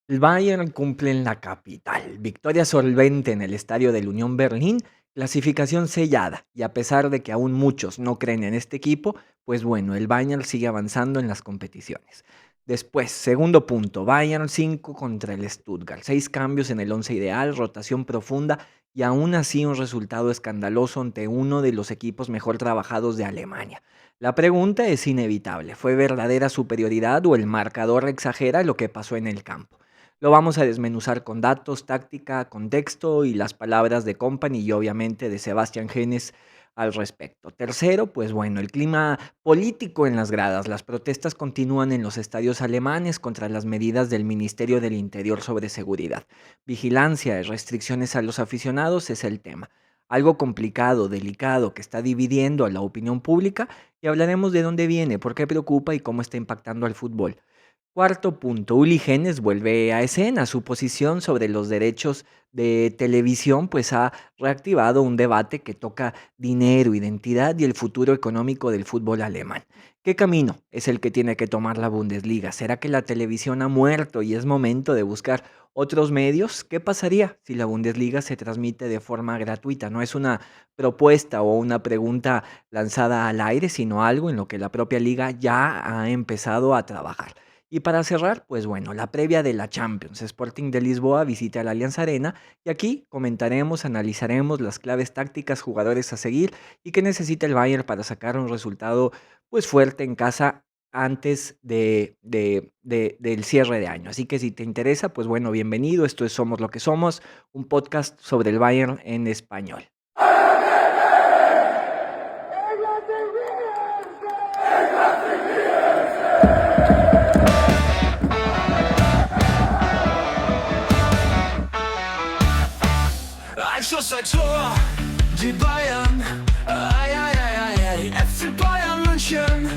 El Bayern cumple en la capital. Victoria solvente en el estadio del Unión Berlín, clasificación sellada. Y a pesar de que aún muchos no creen en este equipo, pues bueno, el Bayern sigue avanzando en las competiciones. Después, segundo punto, Bayern 5 contra el Stuttgart. 6 cambios en el 11 ideal, rotación profunda y aún así un resultado escandaloso ante uno de los equipos mejor trabajados de Alemania. La pregunta es inevitable, ¿fue verdadera superioridad o el marcador exagera lo que pasó en el campo? Lo vamos a desmenuzar con datos, táctica, contexto y las palabras de Company y obviamente de Sebastián Genes al respecto. Tercero, pues bueno, el clima político en las gradas. Las protestas continúan en los estadios alemanes contra las medidas del Ministerio del Interior sobre seguridad. Vigilancia y restricciones a los aficionados es el tema. Algo complicado, delicado, que está dividiendo a la opinión pública y hablaremos de dónde viene, por qué preocupa y cómo está impactando al fútbol. Cuarto punto, Uli Genes vuelve a escena. Su posición sobre los derechos de televisión pues ha reactivado un debate que toca dinero, identidad y el futuro económico del fútbol alemán. ¿Qué camino es el que tiene que tomar la Bundesliga? ¿Será que la televisión ha muerto y es momento de buscar otros medios? ¿Qué pasaría si la Bundesliga se transmite de forma gratuita? No es una propuesta o una pregunta lanzada al aire, sino algo en lo que la propia liga ya ha empezado a trabajar. Y para cerrar, pues bueno, la previa de la Champions. Sporting de Lisboa visita la Alianza Arena y aquí comentaremos, analizaremos las claves tácticas, jugadores a seguir y qué necesita el Bayern para sacar un resultado pues fuerte en casa antes del cierre de año. Así que si te interesa, pues bueno, bienvenido. Esto es Somos lo que somos, un podcast sobre el Bayern en español. Ein Schuss, ein Tor, die Bayern, ei, ei, ei, ei, ei, FC Bayern München,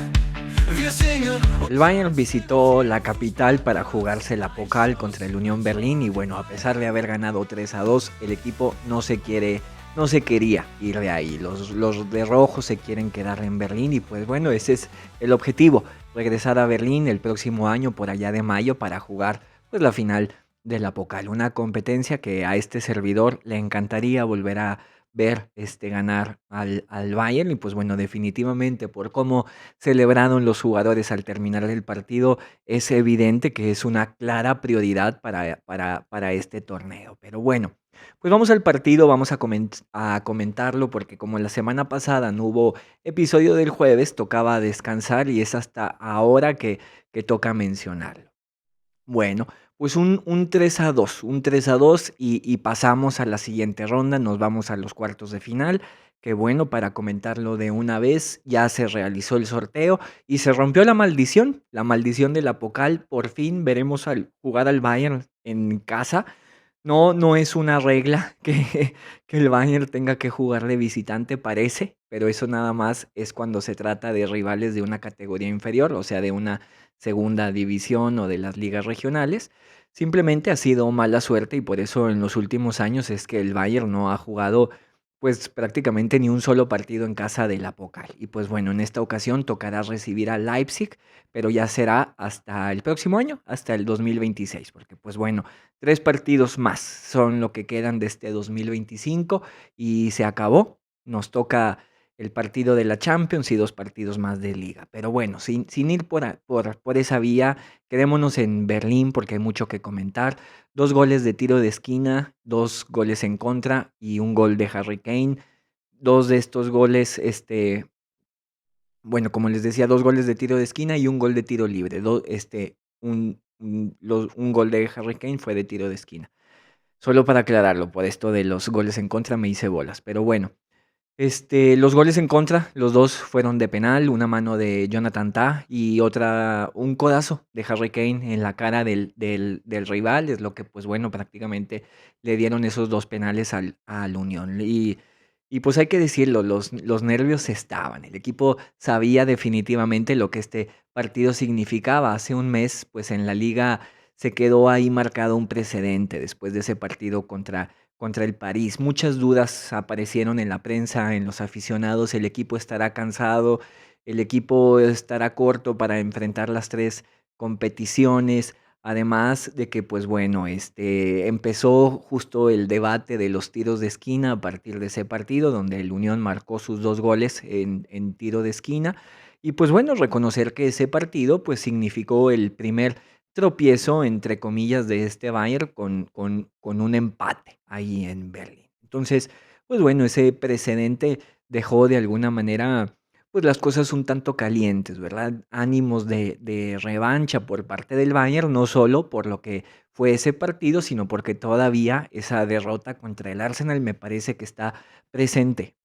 wir singen. El Bayern visitó la capital para jugarse la Pokal contra el Unión Berlín y bueno, a pesar de haber ganado 3-2, el equipo no se quería ir de ahí. Los de rojo se quieren quedar en Berlín y pues bueno, ese es el objetivo, regresar a Berlín el próximo año por allá de mayo para jugar pues la final de la Pokal, una competencia que a este servidor le encantaría volver a ver ganar al Bayern y pues bueno, definitivamente por cómo celebraron los jugadores al terminar el partido, es evidente que es una clara prioridad para este torneo. Pero bueno, pues vamos al partido, vamos a comentarlo porque como la semana pasada no hubo episodio del jueves, tocaba descansar y es hasta ahora que toca mencionarlo. Bueno, pues un 3-2, un 3-2 y pasamos a la siguiente ronda, nos vamos a los cuartos de final, que bueno, para comentarlo de una vez, ya se realizó el sorteo y se rompió la maldición del Apocal, por fin veremos jugar al Bayern en casa. No, no es una regla que el Bayern tenga que jugar de visitante, parece, pero eso nada más es cuando se trata de rivales de una categoría inferior, o sea, de una segunda división o de las ligas regionales. Simplemente ha sido mala suerte y por eso en los últimos años es que el Bayern no ha jugado pues prácticamente ni un solo partido en casa del Apocal. Y pues bueno, en esta ocasión tocará recibir a Leipzig, pero ya será hasta el próximo año, hasta el 2026, porque pues bueno, 3 partidos más son lo que quedan de este 2025 y se acabó. Nos toca el partido de la Champions y 2 partidos más de liga. Pero bueno, sin ir por esa vía, quedémonos en Berlín porque hay mucho que comentar. 2 goles de tiro de esquina, 2 goles en contra y un gol de Harry Kane. 2 de estos goles, bueno, como les decía, 2 goles de tiro de esquina y un gol de tiro libre. Un gol de Harry Kane fue de tiro de esquina. Solo para aclararlo, por esto de los goles en contra me hice bolas. Pero bueno, los goles en contra, los dos fueron de penal, una mano de Jonathan Tah y otra, un codazo de Harry Kane en la cara del rival, es lo que pues bueno, prácticamente le dieron esos dos penales al Unión. Y pues hay que decirlo, los nervios estaban, el equipo sabía definitivamente lo que este partido significaba. Hace un mes, pues en la liga se quedó ahí marcado un precedente después de ese partido contra el París. Muchas dudas aparecieron en la prensa, en los aficionados. El equipo estará cansado, el equipo estará corto para enfrentar las tres competiciones. Además de que, pues bueno, empezó justo el debate de los tiros de esquina a partir de ese partido, donde el Unión marcó sus 2 goles en tiro de esquina. Y pues bueno, reconocer que ese partido pues significó el primer tropiezo, entre comillas, de este Bayern con un empate ahí en Berlín. Entonces, pues bueno, ese precedente dejó de alguna manera pues las cosas un tanto calientes, ¿verdad? Ánimos de revancha por parte del Bayern, no solo por lo que fue ese partido, sino porque todavía esa derrota contra el Arsenal me parece que está presente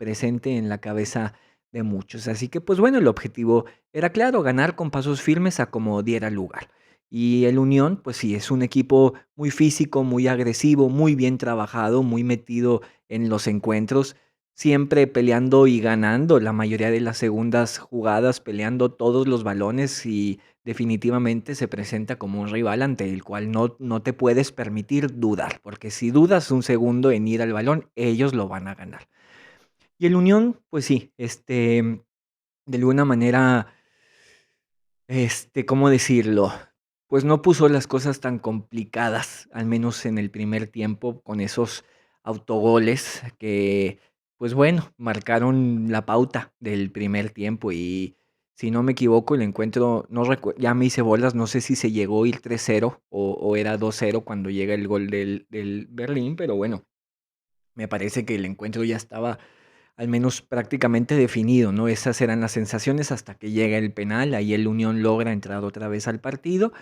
en la cabeza de muchos. Así que, pues bueno, el objetivo era claro, ganar con pasos firmes a como diera lugar. Y el Unión, pues sí, es un equipo muy físico, muy agresivo, muy bien trabajado, muy metido en los encuentros, siempre peleando y ganando la mayoría de las segundas jugadas, peleando todos los balones y definitivamente se presenta como un rival ante el cual no te puedes permitir dudar, porque si dudas un segundo en ir al balón, ellos lo van a ganar. Y el Unión, pues sí, de alguna manera, ¿cómo decirlo? Pues no puso las cosas tan complicadas, al menos en el primer tiempo, con esos autogoles que, pues bueno, marcaron la pauta del primer tiempo. Y si no me equivoco, el encuentro, no ya me hice bolas, no sé si se llegó a ir 3-0 o era 2-0 cuando llega el gol del Berlín, pero bueno, me parece que el encuentro ya estaba al menos prácticamente definido, ¿no? Esas eran las sensaciones hasta que llega el penal, ahí el Unión logra entrar otra vez al partido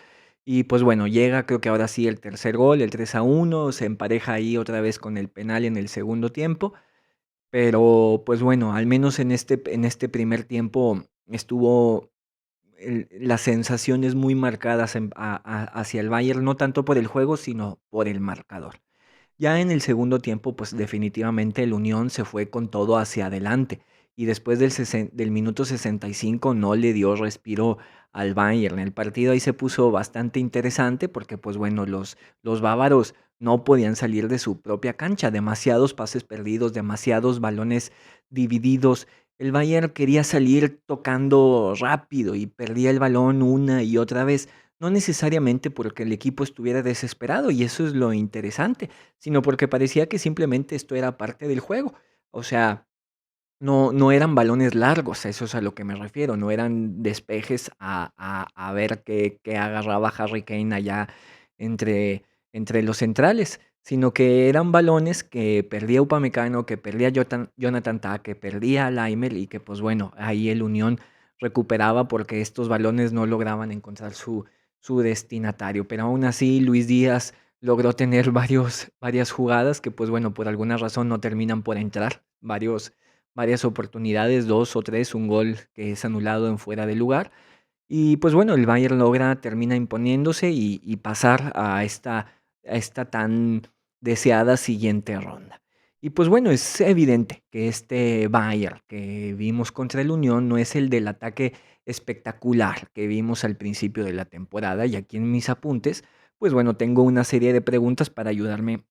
y pues bueno, llega creo que ahora sí el tercer gol, el 3-1, se empareja ahí otra vez con el penal en el segundo tiempo, pero pues bueno, al menos en este primer tiempo estuvo las sensaciones muy marcadas hacia el Bayern, no tanto por el juego, sino por el marcador. Ya en el segundo tiempo, pues definitivamente el Unión se fue con todo hacia adelante y después del minuto 65 no le dio respiro al Bayern. El partido ahí se puso bastante interesante porque, pues bueno, los bávaros no podían salir de su propia cancha, demasiados pases perdidos, demasiados balones divididos. El Bayern quería salir tocando rápido y perdía el balón una y otra vez, no necesariamente porque el equipo estuviera desesperado, y eso es lo interesante, sino porque parecía que simplemente esto era parte del juego. O sea, no eran balones largos, a eso es a lo que me refiero, no eran despejes a ver qué agarraba Harry Kane allá entre, entre los centrales, sino que eran balones que perdía Upamecano, que perdía Jonathan Tah, que perdía Laimer y que pues bueno, ahí el Unión recuperaba porque estos balones no lograban encontrar su destinatario. Pero aún así, Luis Díaz logró tener varias jugadas que pues bueno, por alguna razón no terminan por entrar, varias oportunidades, 2 o 3, un gol que es anulado en fuera de lugar. Y pues bueno, el Bayern termina imponiéndose y pasar a esta tan deseada siguiente ronda. Y pues bueno, es evidente que este Bayern que vimos contra el Unión no es el del ataque espectacular que vimos al principio de la temporada. Y aquí en mis apuntes, pues bueno, tengo una serie de preguntas para ayudarme,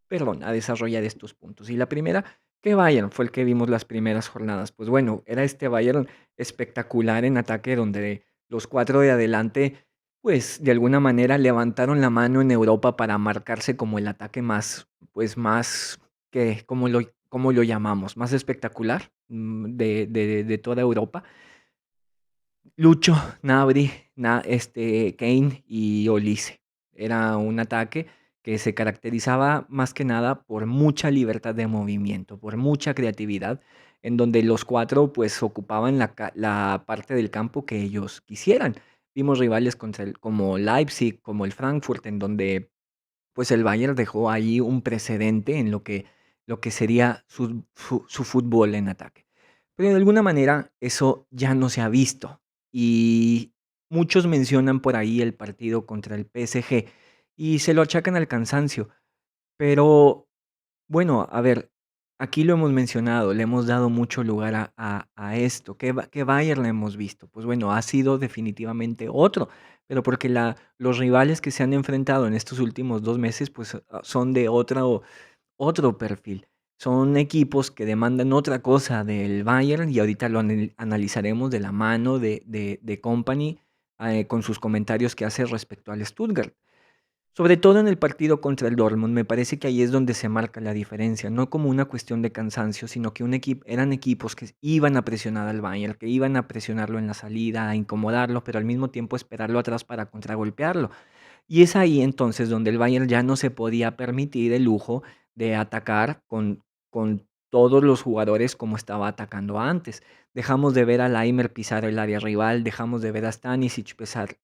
perdón, a desarrollar estos puntos. Y la primera, ¿qué Bayern fue el que vimos las primeras jornadas? Pues bueno, era este Bayern espectacular en ataque donde los cuatro de adelante, pues de alguna manera levantaron la mano en Europa para marcarse como el ataque más, pues más, que, ¿cómo lo llamamos? Más espectacular de toda Europa. Lucho, Gnabry, Kane y Olise. Era un ataque que se caracterizaba más que nada por mucha libertad de movimiento, por mucha creatividad, en donde los cuatro pues ocupaban la parte del campo que ellos quisieran. Vimos rivales como Leipzig, como el Frankfurt, en donde pues el Bayern dejó ahí un precedente en lo que sería su fútbol en ataque. Pero de alguna manera eso ya no se ha visto. Y muchos mencionan por ahí el partido contra el PSG y se lo achacan al cansancio. Pero bueno, a ver, aquí lo hemos mencionado, le hemos dado mucho lugar a esto. ¿Qué Bayern le hemos visto? Pues bueno, ha sido definitivamente otro, pero porque los rivales que se han enfrentado en estos últimos 2 meses, pues son de otro perfil. Son equipos que demandan otra cosa del Bayern y ahorita lo analizaremos de la mano de Company, con sus comentarios que hace respecto al Stuttgart. Sobre todo en el partido contra el Dortmund, me parece que ahí es donde se marca la diferencia, no como una cuestión de cansancio, sino que eran equipos que iban a presionar al Bayern, que iban a presionarlo en la salida, a incomodarlo, pero al mismo tiempo esperarlo atrás para contragolpearlo. Y es ahí entonces donde el Bayern ya no se podía permitir el lujo de atacar con todos los jugadores como estaba atacando antes. Dejamos de ver a Laimer pisar el área rival, dejamos de ver a Stanisic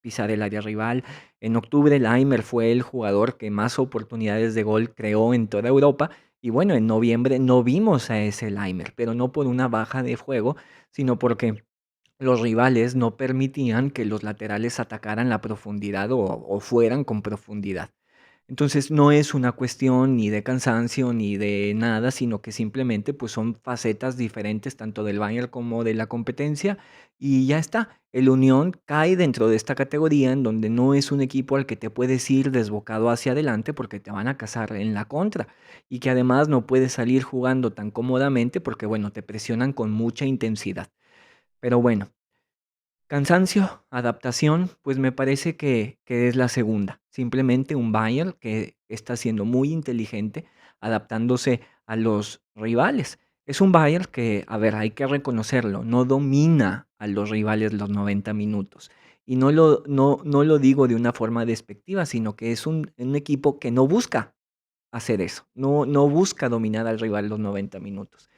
pisar el área rival. En octubre Laimer fue el jugador que más oportunidades de gol creó en toda Europa. Y bueno, en noviembre no vimos a ese Laimer, pero no por una baja de juego, sino porque los rivales no permitían que los laterales atacaran la profundidad o fueran con profundidad. Entonces no es una cuestión ni de cansancio ni de nada, sino que simplemente pues son facetas diferentes tanto del Bayern como de la competencia y ya está. El Unión cae dentro de esta categoría en donde no es un equipo al que te puedes ir desbocado hacia adelante porque te van a cazar en la contra y que además no puedes salir jugando tan cómodamente porque bueno, te presionan con mucha intensidad. Pero bueno, cansancio, adaptación, pues me parece que es la segunda. Simplemente un Bayern que está siendo muy inteligente adaptándose a los rivales. Es un Bayern que, a ver, hay que reconocerlo, no domina a los rivales los 90 minutos. Y no lo digo de una forma despectiva, sino que es un equipo que no busca hacer eso, no busca dominar al rival los 90 minutos.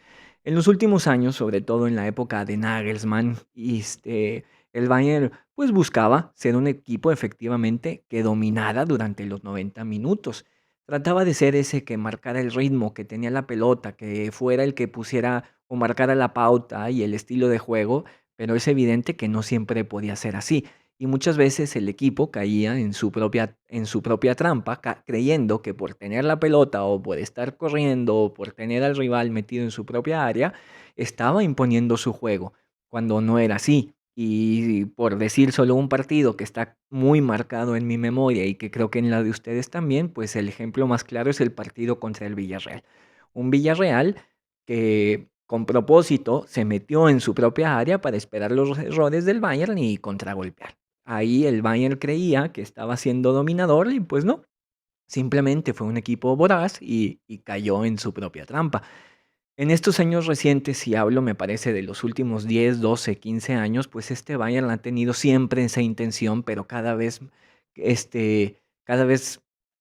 En los últimos años, sobre todo en la época de Nagelsmann, el Bayern pues buscaba ser un equipo efectivamente que dominara durante los 90 minutos. Trataba de ser ese que marcara el ritmo, que tenía la pelota, que fuera el que pusiera o marcara la pauta y el estilo de juego, pero es evidente que no siempre podía ser así. Y muchas veces el equipo caía en su propia trampa, creyendo que por tener la pelota o por estar corriendo o por tener al rival metido en su propia área, estaba imponiendo su juego, cuando no era así. Y por decir solo un partido que está muy marcado en mi memoria y que creo que en la de ustedes también, pues el ejemplo más claro es el partido contra el Villarreal. Un Villarreal que con propósito se metió en su propia área para esperar los errores del Bayern y contragolpear. Ahí el Bayern creía que estaba siendo dominador y pues no, simplemente fue un equipo voraz y cayó en su propia trampa. En estos años recientes, si hablo, me parece, de los últimos 10, 12, 15 años, pues este Bayern ha tenido siempre esa intención, pero cada vez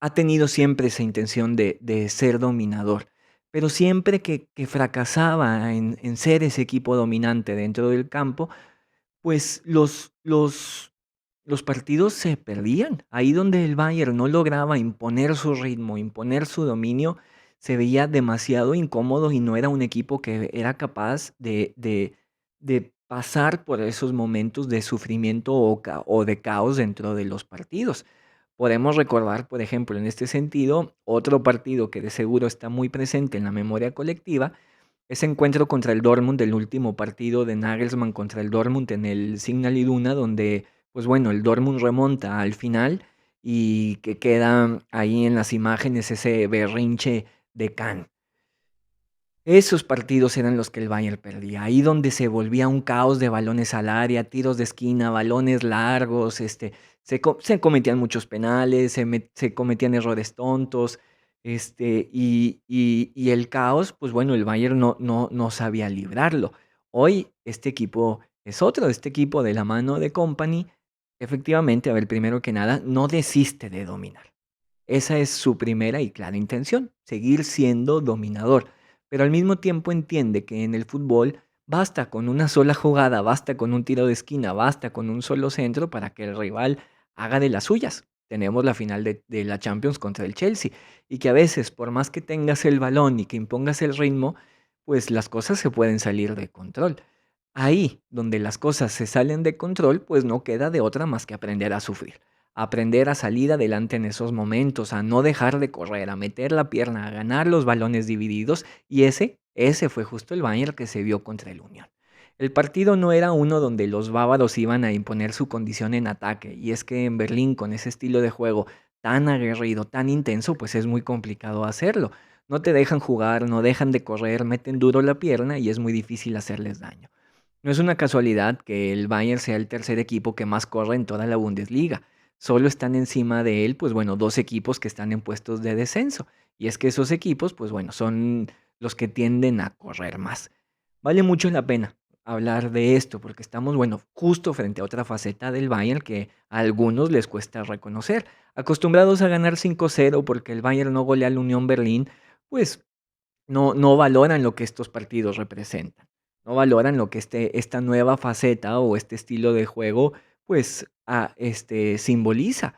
ha tenido siempre esa intención de ser dominador. Pero siempre que fracasaba en ser ese equipo dominante dentro del campo, pues los partidos se perdían. Ahí donde el Bayern no lograba imponer su ritmo, imponer su dominio, se veía demasiado incómodo y no era un equipo que era capaz de pasar por esos momentos de sufrimiento o de caos dentro de los partidos. Podemos recordar, por ejemplo, en este sentido, otro partido que de seguro está muy presente en la memoria colectiva, ese encuentro contra el Dortmund, el último partido de Nagelsmann contra el Dortmund en el Signal Iduna, donde, pues bueno, el Dortmund remonta al final y que queda ahí en las imágenes ese berrinche de Kahn. Esos partidos eran los que el Bayern perdía, ahí donde se volvía un caos de balones al área, tiros de esquina, balones largos, se cometían muchos penales, se cometían errores tontos, y el caos, pues bueno, el Bayern no sabía librarlo. Hoy este equipo es otro, este equipo de la mano de Company, efectivamente, a ver, primero que nada, no desiste de dominar. Esa es su primera y clara intención, seguir siendo dominador, pero al mismo tiempo entiende que en el fútbol basta con una sola jugada, basta con un tiro de esquina, basta con un solo centro para que el rival haga de las suyas. Tenemos la final de la Champions contra el Chelsea y que a veces, por más que tengas el balón y que impongas el ritmo, pues las cosas se pueden salir de control. Ahí donde las cosas se salen de control, pues no queda de otra más que aprender a sufrir, aprender a salir adelante en esos momentos, a no dejar de correr, a meter la pierna, a ganar los balones divididos y ese fue justo el Bayern que se vio contra el Unión. El partido no era uno donde los bávaros iban a imponer su condición en ataque y es que en Berlín con ese estilo de juego tan aguerrido, tan intenso, pues es muy complicado hacerlo. No te dejan jugar, no dejan de correr, meten duro la pierna y es muy difícil hacerles daño. No es una casualidad que el Bayern sea el tercer equipo que más corre en toda la Bundesliga. Solo están encima de él, pues bueno, dos equipos que están en puestos de descenso. Y es que esos equipos, pues bueno, son los que tienden a correr más. Vale mucho la pena hablar de esto porque estamos, bueno, justo frente a otra faceta del Bayern que a algunos les cuesta reconocer. Acostumbrados a ganar 5-0 porque el Bayern no golea al Unión Berlín, pues no valoran lo que estos partidos representan. No valoran lo que esta nueva faceta o este estilo de juego, pues, simboliza.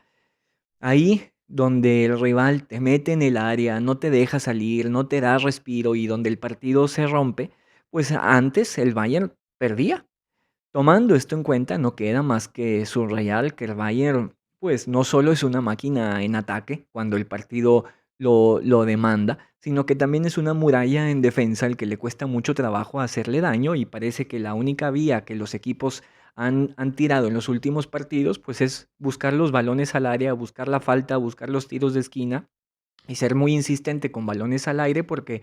Ahí donde el rival te mete en el área, no te deja salir, no te da respiro y donde el partido se rompe, pues antes el Bayern perdía. Tomando esto en cuenta, no queda más que subrayar que el Bayern, pues no solo es una máquina en ataque cuando el partido lo demanda, sino que también es una muralla en defensa al que le cuesta mucho trabajo hacerle daño y parece que la única vía que los equipos han tirado en los últimos partidos, pues es buscar los balones al área, buscar la falta, buscar los tiros de esquina y ser muy insistente con balones al aire porque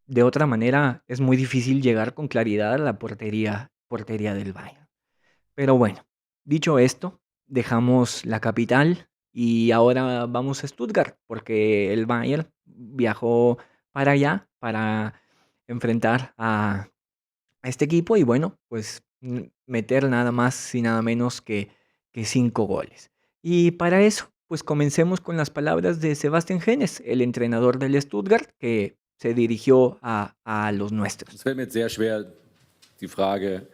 de otra manera es muy difícil llegar con claridad a la portería del Bayern. Pero bueno, dicho esto, dejamos la capital y ahora vamos a Stuttgart, porque el Bayern viajó para allá para enfrentar a este equipo y bueno, pues meter nada más y nada menos que 5 goles. Y para eso, pues comencemos con las palabras de Sebastian Hoeneß, el entrenador del Stuttgart, que se dirigió a los nuestros. Es fällt mir jetzt sehr schwer, die Frage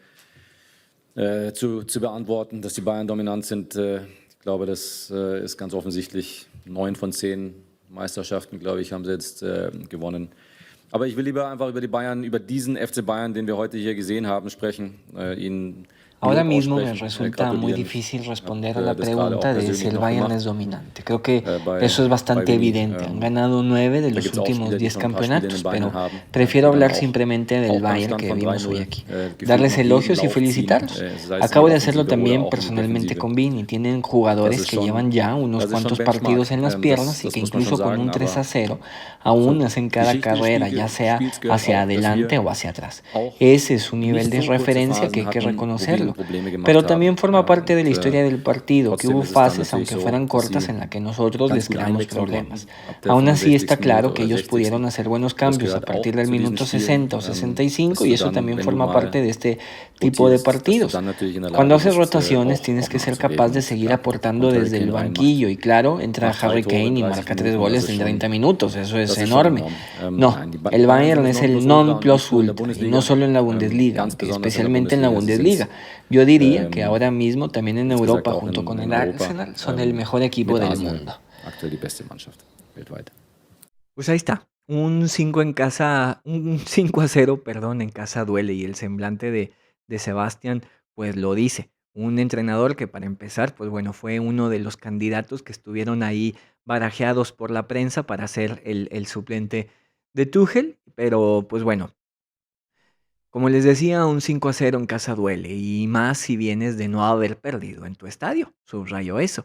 zu beantworten, dass die Bayern dominant sind. Ich glaube, das ist ganz offensichtlich. 9 von 10 Meisterschaften, glaube ich, haben sie jetzt gewonnen. Aber ich will lieber einfach über die Bayern, über diesen FC Bayern, den wir heute hier gesehen haben, sprechen. Ihnen Ahora Lob mismo me aussprechen, resulta muy gratulieren. difícil responder a Hab la das gerade auch pregunta de si persönlich el noch Bayern gemacht es dominante. Creo que bei eso es bastante Winnie. evidente. Han ganado 9 de Da los gibt es auch últimos Spieler, die 10 schon ein paar Spiele in campeonatos, den Beinen pero haben, prefiero die dann hablar auch, simplemente auch del beim Bayern Stand que von vimos hoy 3-0 aquí. gefühlt Darles noch jeden elogios y Lauf ziehen, felicitarlos. sei es in der Acabo de hacerlo Offensive oder también auch in der personalmente Defensive. con Vini. Tienen Das jugadores ist que schon, llevan ya unos das ist schon cuantos Benchmark. partidos en las piernas y Das que muss man schon incluso con sagen, un aber 3-0 aún zur hacen cada Geschichte des carrera, ya sea Spiels gehört hacia auch, dass adelante wir o hacia atrás. auch Ese es un nivel nicht de so kurze referencia que Phasen hay que hatten, wo wir ihnen reconocerlo. Probleme gemacht Pero haben. también forma parte de la Und historia del partido, que hubo trotzdem ist es dann fases, natürlich aunque so, fueran dass cortas, sie en la que nosotros ganz les gut creamos einwechseln problemas. konnten, ab der Aún así está 65. claro Minute que oder ellos 60. pudieron hacer buenos Das cambios a gehört partir auch del zu diesen minuto Spielen, 60 o dass 65 du y eso dann, también wenn du forma parte mal de este tipo de rotierst, dass du partidos. dann natürlich in der Cuando Lage haces bist, rotaciones tienes que ser capaz de nachzulegen. seguir Klar, aportando kommt Harry desde el Kane rein, banquillo y claro, entra macht 3 Harry Tore Kane in y 30 marca 3 Minuten, goles das ist en schon, 30 minutos, eso es das ist schon enorme. enorm. No, Nein, die el Bayern Bayern sind das es el Nonplusultra und nicht nur in der non-plus-ultra y no Bundesliga, solo en la Bundesliga, ganz aunque besonders in der especialmente en la Bundesliga. Sie sind Bundesliga. Yo diría que ähm, ahora mismo también en insgesamt Europa, auch junto con in el Europa Arsenal, son el mejor equipo mit del Arsenal mundo. aktuell die beste Mannschaft weltweit. Pues ahí está, un 5 en casa, un 5-0, perdón, en casa duele y el semblante de Sebastián pues lo dice. Un entrenador que para empezar, pues bueno, fue uno de los candidatos que estuvieron ahí barajeados por la prensa para ser el suplente de Tuchel, pero pues bueno, como les decía, un 5-0 en casa duele y más si vienes de no haber perdido en tu estadio, subrayo eso.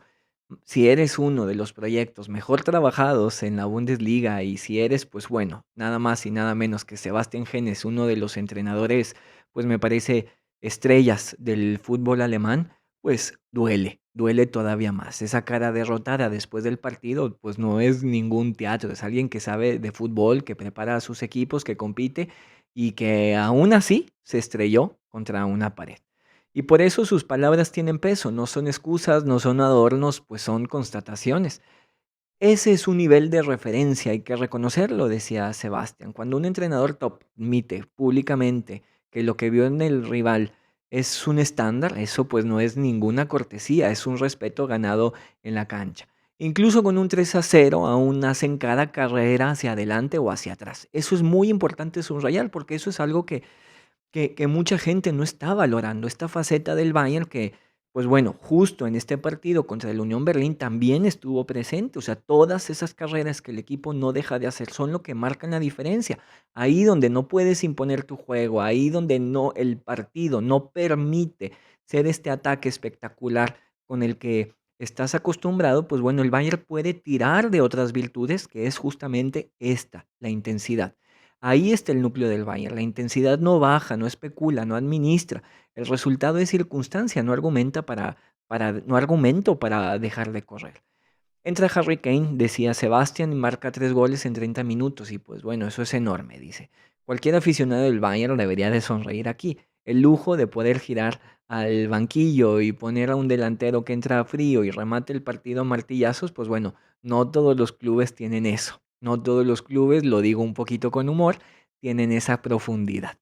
Si eres uno de los proyectos mejor trabajados en la Bundesliga y si eres, pues bueno, nada más y nada menos que Sebastian Hoeneß, uno de los entrenadores, pues me parece estrellas del fútbol alemán, pues duele todavía más. Esa cara derrotada después del partido, pues no es ningún teatro, es alguien que sabe de fútbol, que prepara a sus equipos, que compite y que aún así se estrelló contra una pared. Y por eso sus palabras tienen peso, no son excusas, no son adornos, pues son constataciones. Ese es un nivel de referencia, hay que reconocerlo, decía Sebastián. Cuando un entrenador top admite públicamente que lo que vio en el rival es un estándar, eso pues no es ninguna cortesía, es un respeto ganado en la cancha. Incluso con un 3-0 aún hacen cada carrera hacia adelante o hacia atrás. Eso es muy importante subrayar porque eso es algo que mucha gente no está valorando, esta faceta del Bayern que, pues bueno, justo en este partido contra el Unión Berlín también estuvo presente, o sea, todas esas carreras que el equipo no deja de hacer son lo que marcan la diferencia. Ahí donde no puedes imponer tu juego, ahí donde no el partido no permite ser este ataque espectacular con el que estás acostumbrado, pues bueno, el Bayern puede tirar de otras virtudes, que es justamente esta, la intensidad. Ahí está el núcleo del Bayern. La intensidad no baja, no especula, no administra. El resultado es circunstancia, no argumento para dejar de correr. Entra Harry Kane, decía Sebastián, y marca 3 goles en 30 minutos. Y pues bueno, eso es enorme, dice. Cualquier aficionado del Bayern debería de sonreír aquí. El lujo de poder girar al banquillo y poner a un delantero que entra frío y remate el partido a martillazos, pues bueno, no todos los clubes tienen eso. No todos los clubes, lo digo un poquito con humor, tienen esa profundidad.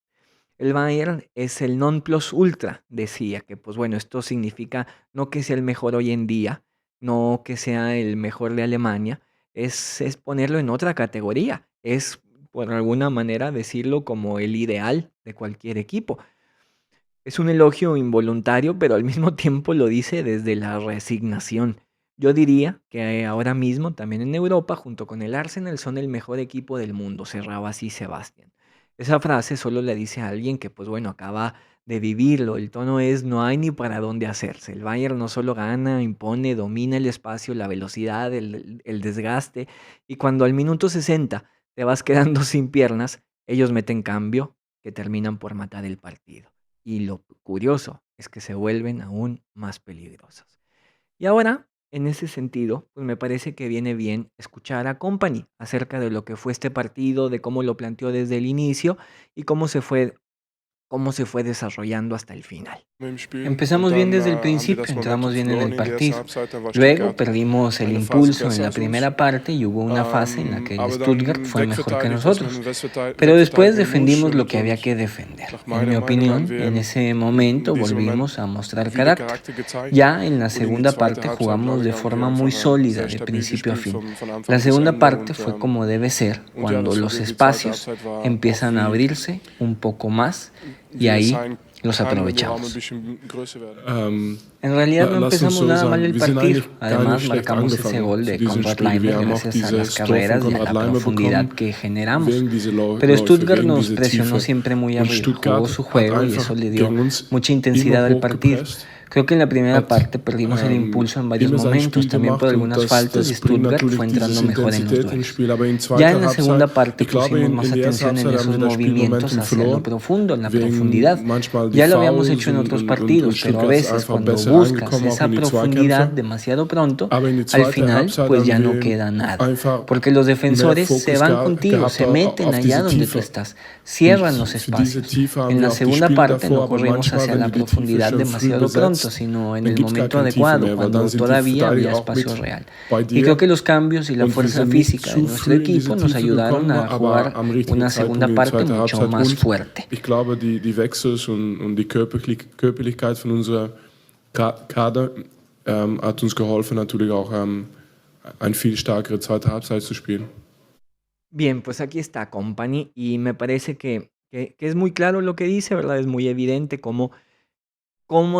El Bayern es el non plus ultra, decía, que pues bueno, esto significa no que sea el mejor hoy en día, no que sea el mejor de Alemania, es ponerlo en otra categoría, es por alguna manera decirlo como el ideal de cualquier equipo. Es un elogio involuntario, pero al mismo tiempo lo dice desde la resignación. Yo diría que ahora mismo, también en Europa, junto con el Arsenal, son el mejor equipo del mundo, cerraba así Sebastián. Esa frase solo le dice a alguien que, pues bueno, acaba de vivirlo. El tono es: no hay ni para dónde hacerse. El Bayern no solo gana, impone, domina el espacio, la velocidad, el desgaste. Y cuando al minuto 60 te vas quedando sin piernas, ellos meten cambio que terminan por matar el partido. Y lo curioso es que se vuelven aún más peligrosos. Y ahora, en ese sentido, pues me parece que viene bien escuchar a Company acerca de lo que fue este partido, de cómo lo planteó desde el inicio y cómo se fue desarrollando hasta el final. Empezamos bien desde el principio, entramos bien en el partido. Luego perdimos el impulso en la primera parte y hubo una fase en la que el Stuttgart fue mejor que nosotros. Pero después defendimos lo que había que defender. En mi opinión, en ese momento volvimos a mostrar carácter. Ya en la segunda parte jugamos de forma muy sólida, de principio a fin. La segunda parte fue como debe ser, cuando los espacios empiezan a abrirse un poco más y ahí los aprovechamos. En realidad no empezamos nada mal el partido. Además marcamos ese gol de Konrad Laimer gracias a las carreras y a la profundidad que generamos. Pero Stuttgart nos presionó siempre muy arriba, jugó su juego y eso le dio mucha intensidad al partido. Creo que en la primera parte perdimos el impulso en varios momentos, también por algunas faltas, y Stuttgart fue entrando mejor en los duelos. Ya en la segunda parte pusimos más atención en esos movimientos hacia lo profundo, en la profundidad. Ya lo habíamos hecho en otros partidos, pero a veces cuando buscas esa profundidad demasiado pronto, al final pues ya no queda nada. Porque los defensores se van contigo, se meten allá donde tú estás, cierran los espacios. En la segunda parte no corrimos hacia la profundidad demasiado pronto, sino en el momento adecuado, cuando todavía había espacio real. Y creo que los cambios y la fuerza física de nuestro equipo nos ayudaron a jugar una segunda parte mucho más fuerte. Ich glaube, die Wechsels und die Körperlichkeit von unserer Kader hat uns geholfen, natürlich auch eine viel stärkere zweite Halbzeit zu spielen. Bien, pues aquí está Company y me parece que es muy claro lo que dice, ¿verdad? Es muy evidente cómo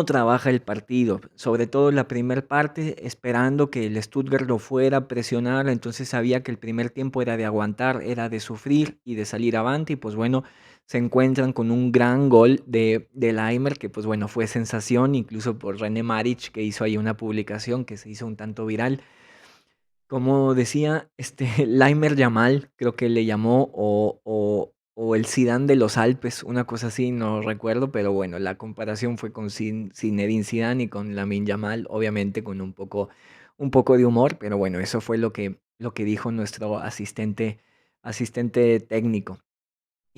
trabaja el partido, sobre todo la primera parte, esperando que el Stuttgart lo fuera a presionar. Entonces sabía que el primer tiempo era de aguantar, era de sufrir y de salir avante, y pues bueno, se encuentran con un gran gol de Laimer, que pues bueno, fue sensación, incluso por René Maric, que hizo ahí una publicación que se hizo un tanto viral. Como decía, Laimer Yamal, creo que le llamó, o el Zidane de los Alpes, una cosa así, no recuerdo, pero bueno, la comparación fue con Zinedine Zidane y con Lamine Yamal, obviamente con un poco de humor, pero bueno, eso fue lo que dijo nuestro asistente técnico.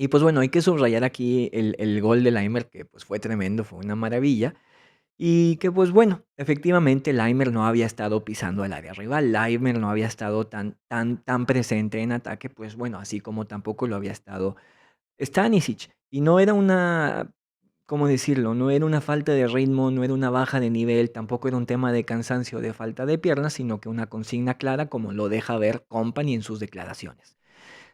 Y pues bueno, hay que subrayar aquí el gol de Laimer, que pues fue tremendo, fue una maravilla. Y que pues bueno, efectivamente Laimer no había estado pisando el área rival, Laimer no había estado tan presente en ataque, pues bueno, así como tampoco lo había estado Stanisic. Y no era una, ¿cómo decirlo? No era una falta de ritmo, no era una baja de nivel, tampoco era un tema de cansancio, de falta de piernas, sino que una consigna clara, como lo deja ver Company en sus declaraciones.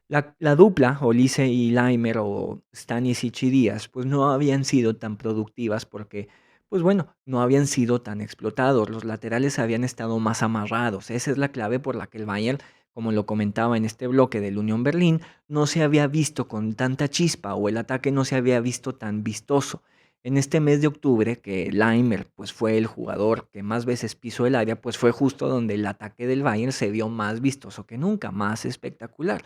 La dupla, Olise y Laimer, o Stanisic y Díaz, pues no habían sido tan productivas porque, pues bueno, no habían sido tan explotados. Los laterales habían estado más amarrados. Esa es la clave por la que el Bayern, como lo comentaba en este bloque del Unión Berlín, no se había visto con tanta chispa, o el ataque no se había visto tan vistoso. En este mes de octubre, que Laimer pues fue el jugador que más veces pisó el área, pues fue justo donde el ataque del Bayern se vio más vistoso que nunca, más espectacular.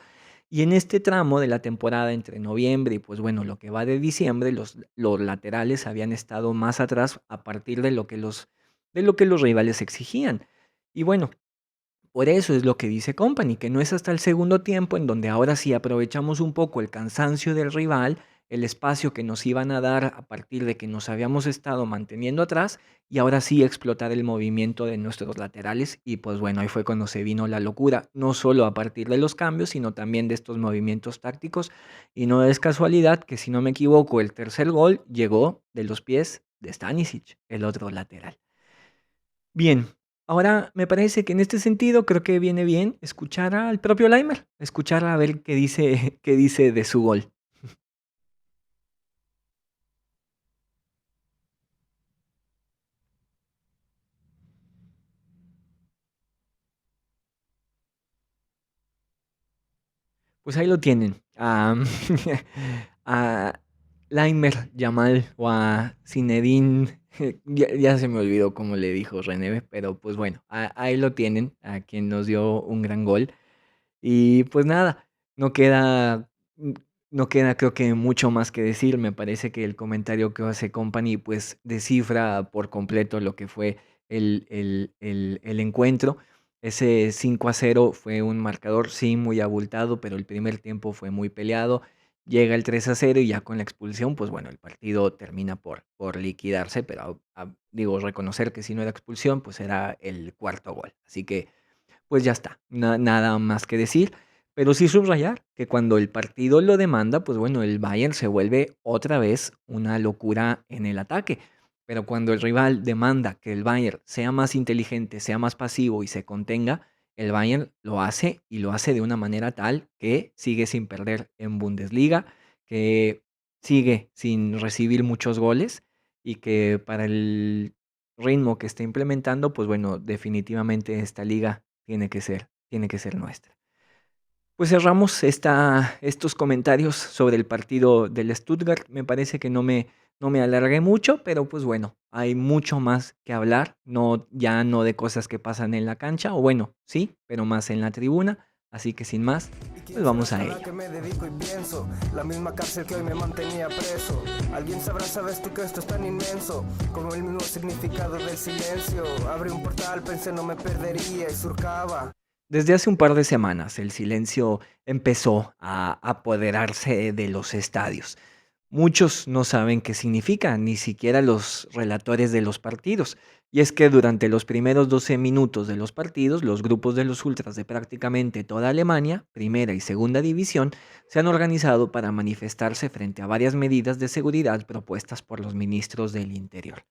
Y en este tramo de la temporada entre noviembre y pues bueno, lo que va de diciembre, los laterales habían estado más atrás a partir de lo que los rivales exigían. Y bueno, por eso es lo que dice Company, que no es hasta el segundo tiempo en donde ahora sí aprovechamos un poco el cansancio del rival, el espacio que nos iban a dar a partir de que nos habíamos estado manteniendo atrás y ahora sí explotar el movimiento de nuestros laterales y pues bueno, ahí fue cuando se vino la locura, no solo a partir de los cambios, sino también de estos movimientos tácticos y no es casualidad que si no me equivoco el tercer gol llegó de los pies de Stanisic, el otro lateral. Bien, ahora me parece que en este sentido creo que viene bien escuchar al propio Laimer, escuchar a ver qué dice de su gol. Pues ahí lo tienen, a Laimer Yamal o a Zinedine, ya se me olvidó cómo le dijo René, pero pues bueno, ahí lo tienen, a quien nos dio un gran gol. Y pues nada, no queda, mm, no queda creo que mucho más que decir. Me parece que el comentario que hace Company pues descifra por completo lo que fue el encuentro. Ese 5-0 fue un marcador, sí, muy abultado, pero el primer tiempo fue muy peleado. Llega el 3-0 y ya con la expulsión, pues bueno, el partido termina por liquidarse, pero digo, reconocer que si no era expulsión, pues era el cuarto gol. Así que pues ya está, nada más que decir, pero sí subrayar que cuando el partido lo demanda, pues bueno, el Bayern se vuelve otra vez una locura en el ataque, pero cuando el rival demanda que el Bayern sea más inteligente, sea más pasivo y se contenga, el Bayern lo hace y lo hace de una manera tal que sigue sin perder en Bundesliga, que sigue sin recibir muchos goles y que para el ritmo que está implementando, pues bueno, definitivamente esta liga tiene que ser nuestra. Pues cerramos estos comentarios sobre el partido del Stuttgart. Me parece que no me alargué mucho, pero pues bueno, hay mucho más que hablar, ya no de cosas que pasan en la cancha, o bueno, sí, pero más en la tribuna. Así que sin más, pues vamos a ello. Que me dedico y pienso, la misma cárcel que hoy me mantenía preso. Alguien sabrá, sabes tú que esto es tan inmenso, como el mismo significado del silencio. Abrí un portal, pensé no me perdería y surcaba. Desde hace un par de semanas, el silencio empezó a apoderarse de los estadios. Muchos no saben qué significa, ni siquiera los relatores de los partidos. Y es que durante los primeros 12 minutos de los partidos, los grupos de los ultras de prácticamente toda Alemania, primera y segunda división, se han organizado para manifestarse frente a varias medidas de seguridad propuestas por los ministros del Interior.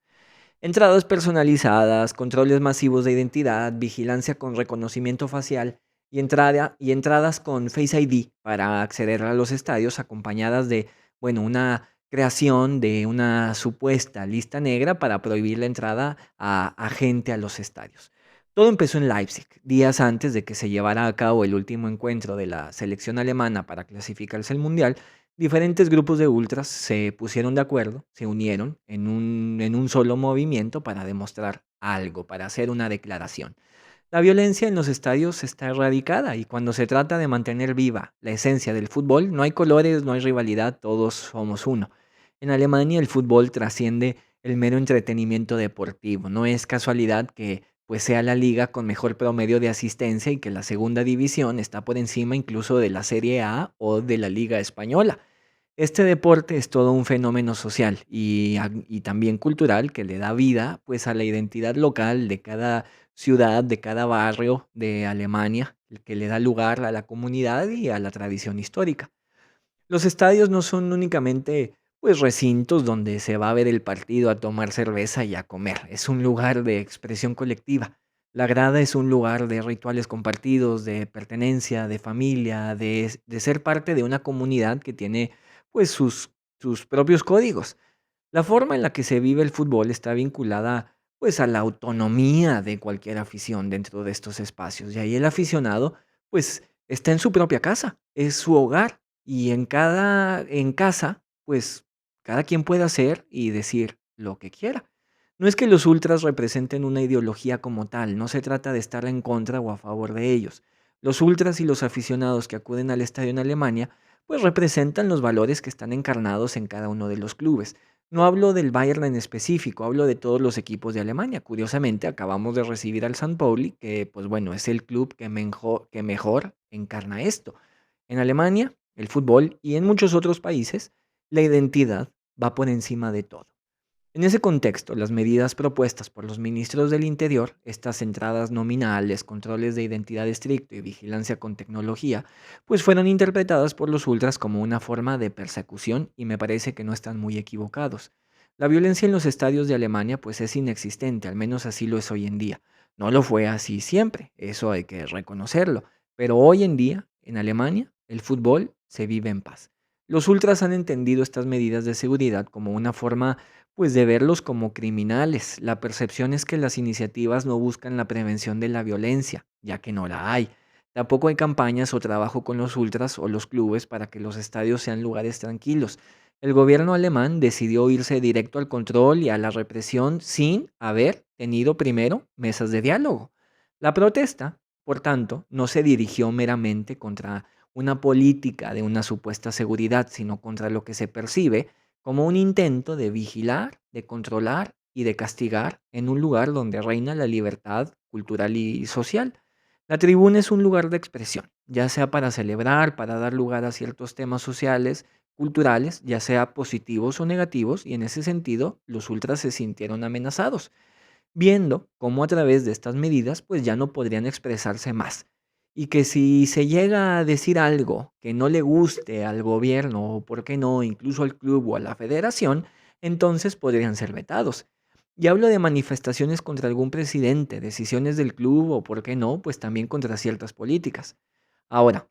Entradas personalizadas, controles masivos de identidad, vigilancia con reconocimiento facial y entradas con Face ID para acceder a los estadios acompañadas de, bueno, una creación de una supuesta lista negra para prohibir la entrada a gente a los estadios. Todo empezó en Leipzig, días antes de que se llevara a cabo el último encuentro de la selección alemana para clasificarse al Mundial. Diferentes grupos de ultras se pusieron de acuerdo, se unieron en un solo movimiento para demostrar algo, para hacer una declaración. La violencia en los estadios está erradicada y cuando se trata de mantener viva la esencia del fútbol, no hay colores, no hay rivalidad, todos somos uno. En Alemania el fútbol trasciende el mero entretenimiento deportivo. No es casualidad que pues sea la liga con mejor promedio de asistencia y que la segunda división está por encima incluso de la Serie A o de la Liga Española. Este deporte es todo un fenómeno social y también cultural que le da vida pues a la identidad local de cada ciudad, de cada barrio de Alemania, el que le da lugar a la comunidad y a la tradición histórica. Los estadios no son únicamente pues recintos donde se va a ver el partido, a tomar cerveza y a comer. Es un lugar de expresión colectiva. La grada es un lugar de rituales compartidos, de pertenencia, de familia, de ser parte de una comunidad que tiene pues sus propios códigos. La forma en la que se vive el fútbol está vinculada pues a la autonomía de cualquier afición dentro de estos espacios. Y ahí el aficionado pues está en su propia casa, es su hogar y en casa pues cada quien puede hacer y decir lo que quiera. No es que los ultras representen una ideología como tal, no se trata de estar en contra o a favor de ellos. Los ultras y los aficionados que acuden al estadio en Alemania pues representan los valores que están encarnados en cada uno de los clubes. No hablo del Bayern en específico, hablo de todos los equipos de Alemania. Curiosamente, acabamos de recibir al San Pauli, que pues bueno, es el club que mejor encarna esto. En Alemania, el fútbol y en muchos otros países, la identidad va por encima de todo. En ese contexto, las medidas propuestas por los ministros del Interior, estas entradas nominales, controles de identidad estricto y vigilancia con tecnología, pues fueron interpretadas por los ultras como una forma de persecución y me parece que no están muy equivocados. La violencia en los estadios de Alemania pues es inexistente, al menos así lo es hoy en día. No lo fue así siempre, eso hay que reconocerlo, pero hoy en día, en Alemania, el fútbol se vive en paz. Los ultras han entendido estas medidas de seguridad como una forma pues de verlos como criminales. La percepción es que las iniciativas no buscan la prevención de la violencia, ya que no la hay. Tampoco hay campañas o trabajo con los ultras o los clubes para que los estadios sean lugares tranquilos. El gobierno alemán decidió irse directo al control y a la represión sin haber tenido primero mesas de diálogo. La protesta, por tanto, no se dirigió meramente contra una política de una supuesta seguridad, sino contra lo que se percibe como un intento de vigilar, de controlar y de castigar en un lugar donde reina la libertad cultural y social. La tribuna es un lugar de expresión, ya sea para celebrar, para dar lugar a ciertos temas sociales, culturales, ya sea positivos o negativos, y en ese sentido los ultras se sintieron amenazados, viendo cómo a través de estas medidas pues ya no podrían expresarse más. Y que si se llega a decir algo que no le guste al gobierno o, por qué no, incluso al club o a la federación, entonces podrían ser vetados. Y hablo de manifestaciones contra algún presidente, decisiones del club o, por qué no, pues también contra ciertas políticas. Ahora,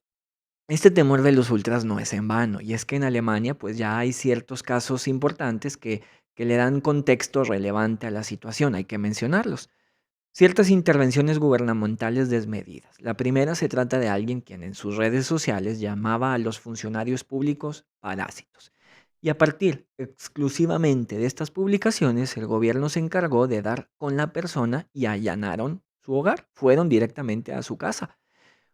este temor de los ultras no es en vano, y es que en Alemania pues ya hay ciertos casos importantes que le dan contexto relevante a la situación, hay que mencionarlos. Ciertas intervenciones gubernamentales desmedidas. La primera se trata de alguien quien en sus redes sociales llamaba a los funcionarios públicos parásitos. Y a partir exclusivamente de estas publicaciones, el gobierno se encargó de dar con la persona y allanaron su hogar. Fueron directamente a su casa.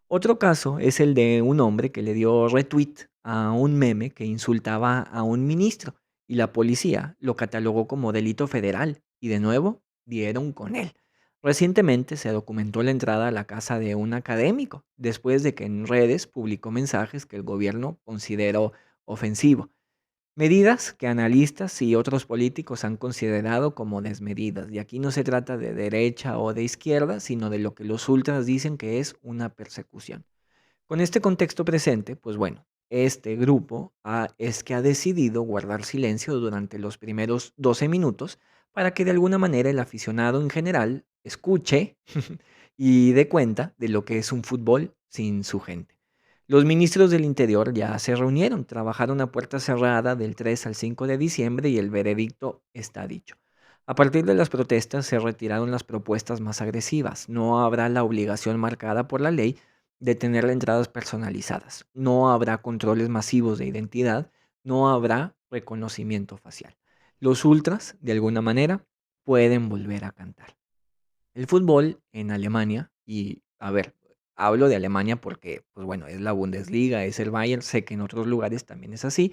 Otro caso es el de un hombre que le dio retweet a un meme que insultaba a un ministro y la policía lo catalogó como delito federal y de nuevo dieron con él. Recientemente se documentó la entrada a la casa de un académico después de que en redes publicó mensajes que el gobierno consideró ofensivo. Medidas que analistas y otros políticos han considerado como desmedidas. Y aquí no se trata de derecha o de izquierda, sino de lo que los ultras dicen que es una persecución. Con este contexto presente, pues bueno, este grupo es que ha decidido guardar silencio durante los primeros 12 minutos para que de alguna manera el aficionado en general escuche y dé cuenta de lo que es un fútbol sin su gente. Los ministros del Interior ya se reunieron, trabajaron a puerta cerrada del 3 al 5 de diciembre y el veredicto está dicho. A partir de las protestas se retiraron las propuestas más agresivas. No habrá la obligación marcada por la ley de tener entradas personalizadas. No habrá controles masivos de identidad. No habrá reconocimiento facial. Los ultras, de alguna manera, pueden volver a cantar. El fútbol en Alemania, y a ver, hablo de Alemania porque, pues bueno, es la Bundesliga, es el Bayern, sé que en otros lugares también es así,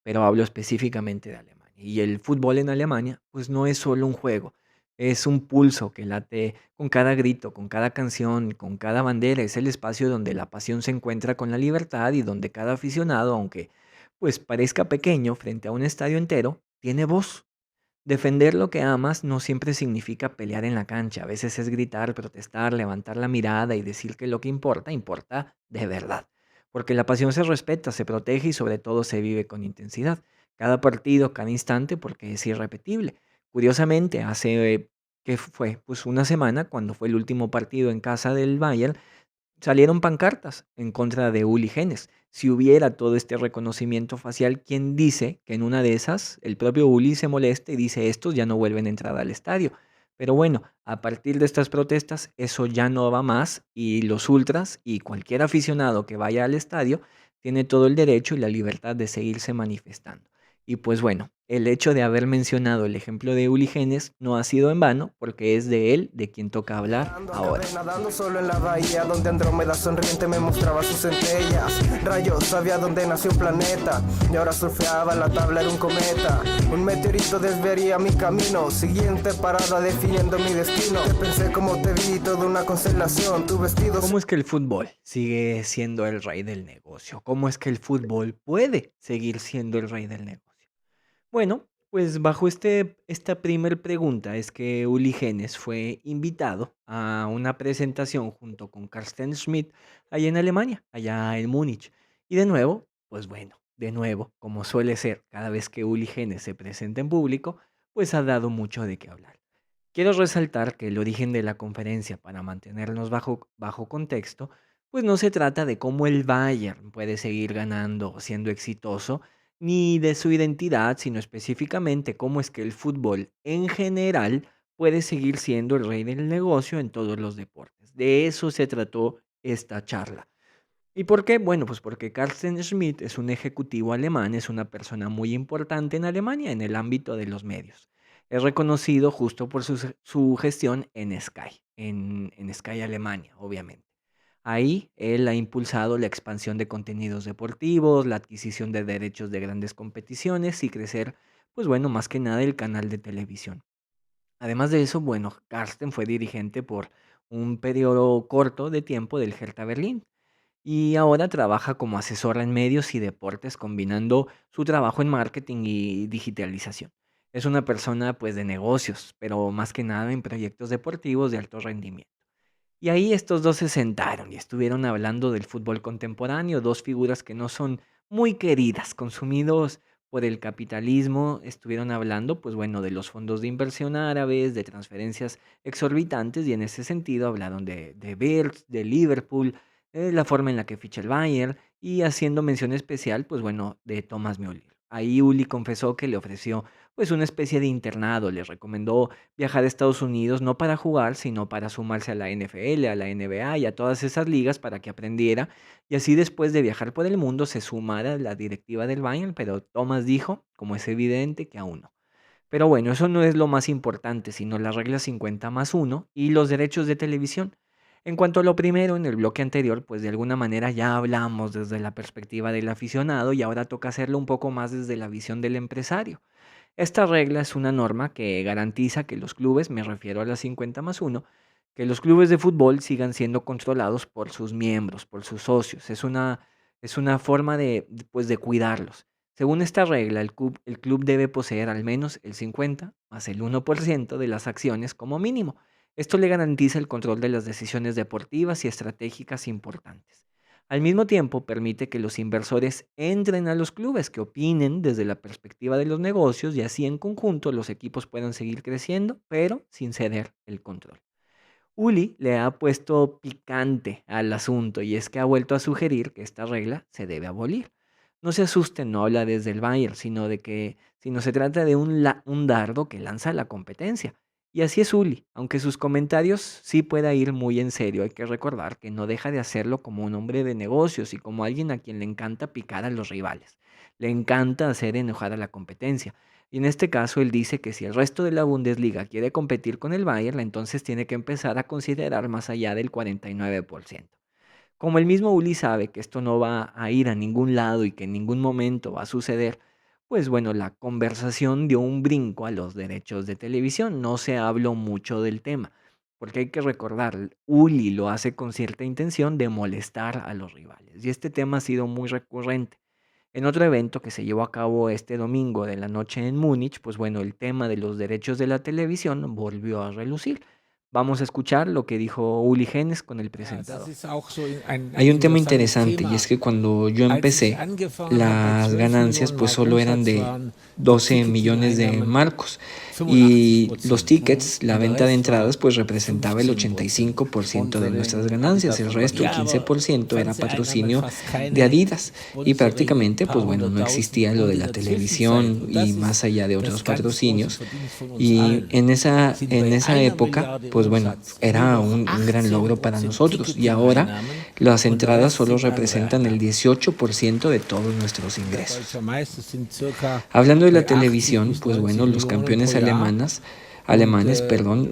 pero hablo específicamente de Alemania. Y el fútbol en Alemania, pues no es solo un juego, es un pulso que late con cada grito, con cada canción, con cada bandera. Es el espacio donde la pasión se encuentra con la libertad y donde cada aficionado, aunque pues parezca pequeño frente a un estadio entero, tiene voz. Defender lo que amas no siempre significa pelear en la cancha. A veces es gritar, protestar, levantar la mirada y decir que lo que importa, importa de verdad. Porque la pasión se respeta, se protege y sobre todo se vive con intensidad. Cada partido, cada instante, porque es irrepetible. Curiosamente, hace, ¿qué fue? Pues una semana, cuando fue el último partido en casa del Bayern, salieron pancartas en contra de Uli Genes. Si hubiera todo este reconocimiento facial, ¿quién dice que en una de esas el propio Uli se molesta y dice estos ya no vuelven a entrar al estadio? Pero bueno, a partir de estas protestas eso ya no va más y los ultras y cualquier aficionado que vaya al estadio tiene todo el derecho y la libertad de seguirse manifestando. Y pues bueno, el hecho de haber mencionado el ejemplo de Uli Genes no ha sido en vano, porque es de él de quien toca hablar ahora. Nadando solo en la bahía donde Andrómeda sonriente me mostraba sus centellas. Rayos, sabía dónde nació un planeta y ahora surfeaba la tabla era un cometa. Un meteorito desviaría mi camino, siguiente parada definiendo mi destino. Te pensé como te vi, toda una constelación, tu vestido. ¿Cómo es que el fútbol sigue siendo el rey del negocio? ¿Cómo es que el fútbol puede seguir siendo el rey del negocio? Bueno, pues bajo esta primer pregunta es que Uli Genes fue invitado a una presentación junto con Carsten Schmitt allá en Alemania, allá en Múnich. Y de nuevo, pues bueno, de nuevo, como suele ser cada vez que Uli Genes se presenta en público, pues ha dado mucho de qué hablar. Quiero resaltar que el origen de la conferencia, para mantenernos bajo contexto, pues no se trata de cómo el Bayern puede seguir ganando o siendo exitoso, ni de su identidad, sino específicamente cómo es que el fútbol en general puede seguir siendo el rey del negocio en todos los deportes. De eso se trató esta charla. ¿Y por qué? Bueno, pues porque Carsten Schmitt es un ejecutivo alemán, es una persona muy importante en Alemania en el ámbito de los medios. Es reconocido justo por su gestión en Sky, en Sky Alemania, obviamente. Ahí él ha impulsado la expansión de contenidos deportivos, la adquisición de derechos de grandes competiciones y crecer, pues bueno, más que nada el canal de televisión. Además de eso, bueno, Carsten fue dirigente por un periodo corto de tiempo del Hertha Berlín y ahora trabaja como asesor en medios y deportes combinando su trabajo en marketing y digitalización. Es una persona pues de negocios, pero más que nada en proyectos deportivos de alto rendimiento. Y ahí estos dos se sentaron y estuvieron hablando del fútbol contemporáneo, dos figuras que no son muy queridas, consumidos por el capitalismo, estuvieron hablando, pues bueno, de los fondos de inversión árabes, de transferencias exorbitantes y en ese sentido hablaron de Bears, de Liverpool, la forma en la que ficha el Bayern y haciendo mención especial, pues bueno, de Thomas Müller. Ahí Uli confesó que le ofreció pues una especie de internado, le recomendó viajar a Estados Unidos no para jugar, sino para sumarse a la NFL, a la NBA y a todas esas ligas para que aprendiera y así después de viajar por el mundo se sumara a la directiva del Bayern, pero Thomas dijo, como es evidente, que aún no. Pero bueno, eso no es lo más importante, sino la regla 50+1 y los derechos de televisión. En cuanto a lo primero, en el bloque anterior, pues de alguna manera ya hablamos desde la perspectiva del aficionado y ahora toca hacerlo un poco más desde la visión del empresario. Esta regla es una norma que garantiza que los clubes, me refiero a la 50+1, que los clubes de fútbol sigan siendo controlados por sus miembros, por sus socios. Es una forma pues, de cuidarlos. Según esta regla, el club debe poseer al menos el 50 más el 1% de las acciones como mínimo. Esto le garantiza el control de las decisiones deportivas y estratégicas importantes. Al mismo tiempo, permite que los inversores entren a los clubes, que opinen desde la perspectiva de los negocios y así en conjunto los equipos puedan seguir creciendo, pero sin ceder el control. Uli le ha puesto picante al asunto y es que ha vuelto a sugerir que esta regla se debe abolir. No se asusten, no habla desde el Bayern, sino se trata de un dardo que lanza la competencia. Y así es Uli, aunque sus comentarios sí pueda ir muy en serio, hay que recordar que no deja de hacerlo como un hombre de negocios y como alguien a quien le encanta picar a los rivales. Le encanta hacer enojar a la competencia. Y en este caso él dice que si el resto de la Bundesliga quiere competir con el Bayern, entonces tiene que empezar a considerar más allá del 49%. Como el mismo Uli sabe que esto no va a ir a ningún lado y que en ningún momento va a suceder, pues bueno, la conversación dio un brinco a los derechos de televisión. No se habló mucho del tema, porque hay que recordar, Uli lo hace con cierta intención de molestar a los rivales. Y este tema ha sido muy recurrente. En otro evento que se llevó a cabo este domingo de la noche en Múnich, pues bueno, el tema de los derechos de la televisión volvió a relucir. Vamos a escuchar lo que dijo Uli Genes con el presentador. Hay un tema interesante y es que cuando yo empecé, las ganancias pues solo eran de 12 millones de marcos y los tickets, la venta de entradas pues representaba el 85% de nuestras ganancias, el resto, el 15% era patrocinio de Adidas y prácticamente pues bueno, no existía lo de la televisión y más allá de otros patrocinios y en esa época pues bueno, era un gran logro para nosotros y ahora Las entradas solo representan el 18% de todos nuestros ingresos. Hablando de la televisión, pues bueno, los campeones alemanes,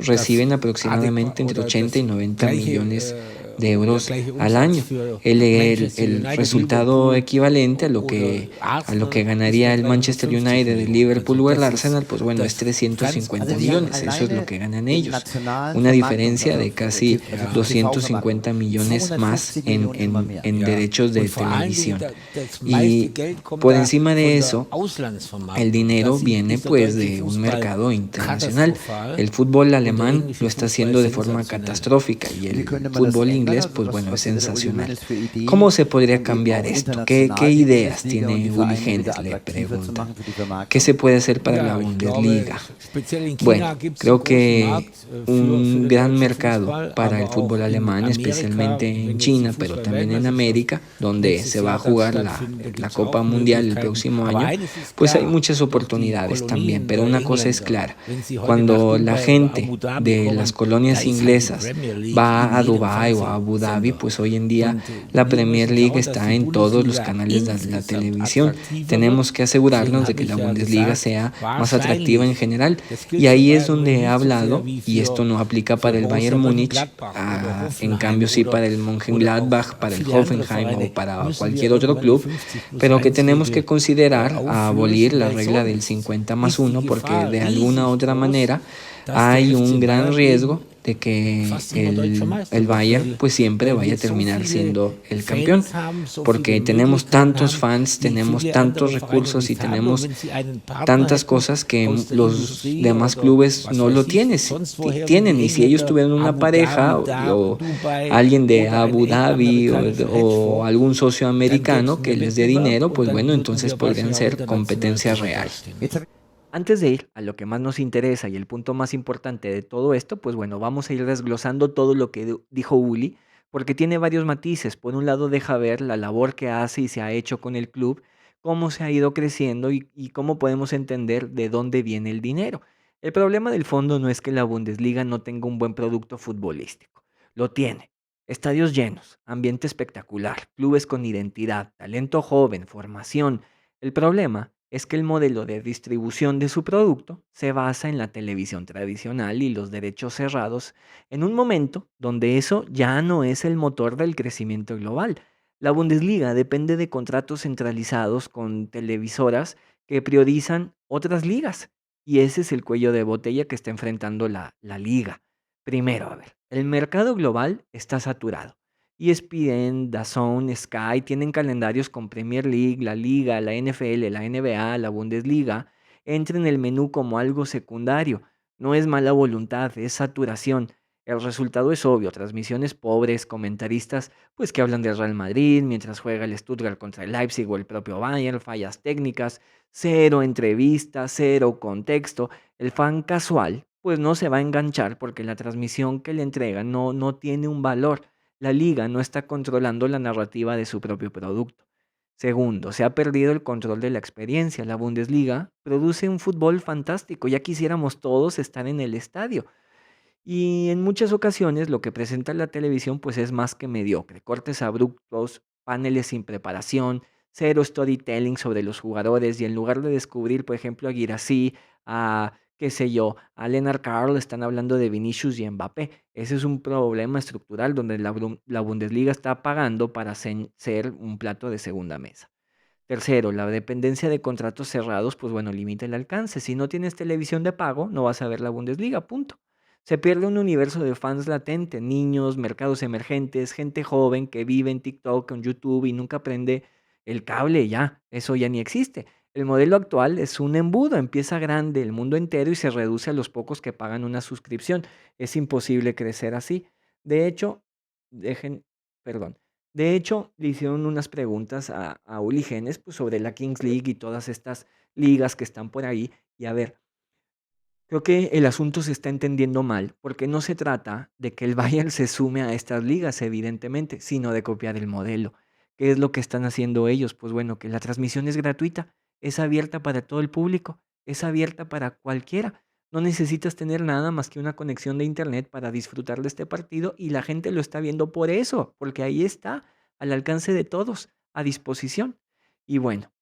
reciben aproximadamente entre 80 y 90 millones de euros al año. El resultado equivalente a lo que ganaría el Manchester United, el Liverpool o el Arsenal, pues bueno, es 350 millones. Eso es lo que ganan ellos. Una diferencia de casi 250 millones más en derechos de televisión. Y por encima de eso, el dinero viene pues de un mercado internacional. El fútbol alemán lo está haciendo de forma catastrófica y el fútbol inglés, pues bueno, es sensacional. ¿Cómo se podría cambiar esto? ¿Qué ideas tiene Uli Hoeneß? Le pregunta. ¿Qué se puede hacer para la Bundesliga? Bueno, creo que un gran mercado para el fútbol alemán, especialmente en China, pero también en América, donde se va a jugar la Copa Mundial el próximo año, pues hay muchas oportunidades también, pero una cosa es clara, cuando la gente de las colonias inglesas va a Dubái o a Abu Dhabi, pues hoy en día la Premier League está en todos los canales de la televisión. Tenemos que asegurarnos de que la Bundesliga sea más atractiva en general, y ahí es donde he hablado, y esto no aplica para el Bayern Múnich, en cambio sí para el Mönchengladbach, para el Hoffenheim o para cualquier otro club, pero que tenemos que considerar abolir la regla del 50+1, porque de alguna u otra manera hay un gran riesgo de que el Bayern pues siempre vaya a terminar siendo el campeón, porque tenemos tantos fans, tenemos tantos recursos y tenemos tantas cosas que los demás clubes no lo tienen, y si ellos tuvieran una pareja o alguien de Abu Dhabi o algún socio americano que les dé dinero, pues bueno, entonces podrían ser competencia real. Antes de ir a lo que más nos interesa y el punto más importante de todo esto, pues bueno, vamos a ir desglosando todo lo que dijo Uli, porque tiene varios matices. Por un lado, deja ver la labor que hace y se ha hecho con el club, cómo se ha ido creciendo y cómo podemos entender de dónde viene el dinero. El problema del fondo no es que la Bundesliga no tenga un buen producto futbolístico. Lo tiene. Estadios llenos, ambiente espectacular, clubes con identidad, talento joven, formación. El problema es que el modelo de distribución de su producto se basa en la televisión tradicional y los derechos cerrados en un momento donde eso ya no es el motor del crecimiento global. La Bundesliga depende de contratos centralizados con televisoras que priorizan otras ligas, y ese es el cuello de botella que está enfrentando la liga. Primero, a ver, el mercado global está saturado. ESPN, DAZN, Sky tienen calendarios con Premier League, la Liga, la NFL, la NBA, la Bundesliga. Entra en el menú como algo secundario. No es mala voluntad, es saturación. El resultado es obvio, transmisiones pobres, comentaristas pues que hablan del Real Madrid mientras juega el Stuttgart contra el Leipzig o el propio Bayern, fallas técnicas, cero entrevistas, cero contexto. El fan casual pues no se va a enganchar porque la transmisión que le entregan no tiene un valor. La liga no está controlando la narrativa de su propio producto. Segundo, se ha perdido el control de la experiencia. La Bundesliga produce un fútbol fantástico. Ya quisiéramos todos estar en el estadio. Y en muchas ocasiones lo que presenta la televisión pues es más que mediocre. Cortes abruptos, paneles sin preparación, cero storytelling sobre los jugadores, y en lugar de descubrir, por ejemplo, a Guirassy, a qué sé yo, a Lennart Karl, están hablando de Vinicius y Mbappé. Ese es un problema estructural donde la Bundesliga está pagando para ser un plato de segunda mesa. Tercero, la dependencia de contratos cerrados, pues bueno, limita el alcance. Si no tienes televisión de pago, no vas a ver la Bundesliga, punto. Se pierde un universo de fans latente, niños, mercados emergentes, gente joven que vive en TikTok, en YouTube y nunca prende el cable, ya, eso ya ni existe. El modelo actual es un embudo, empieza grande el mundo entero y se reduce a los pocos que pagan una suscripción. Es imposible crecer así. De hecho, dejen, perdón. De hecho, le hicieron unas preguntas a Uli Hoeneß pues, sobre la Kings League y todas estas ligas que están por ahí. Y a ver, creo que el asunto se está entendiendo mal, porque no se trata de que el Bayern se sume a estas ligas, evidentemente, sino de copiar el modelo. ¿Qué es lo que están haciendo ellos? Pues bueno, que la transmisión es gratuita, es abierta para todo el público, es abierta para cualquiera. No necesitas tener nada más que una conexión de internet para disfrutar de este partido y la gente lo está viendo por eso, porque ahí está, al alcance de todos, a disposición. Y bueno,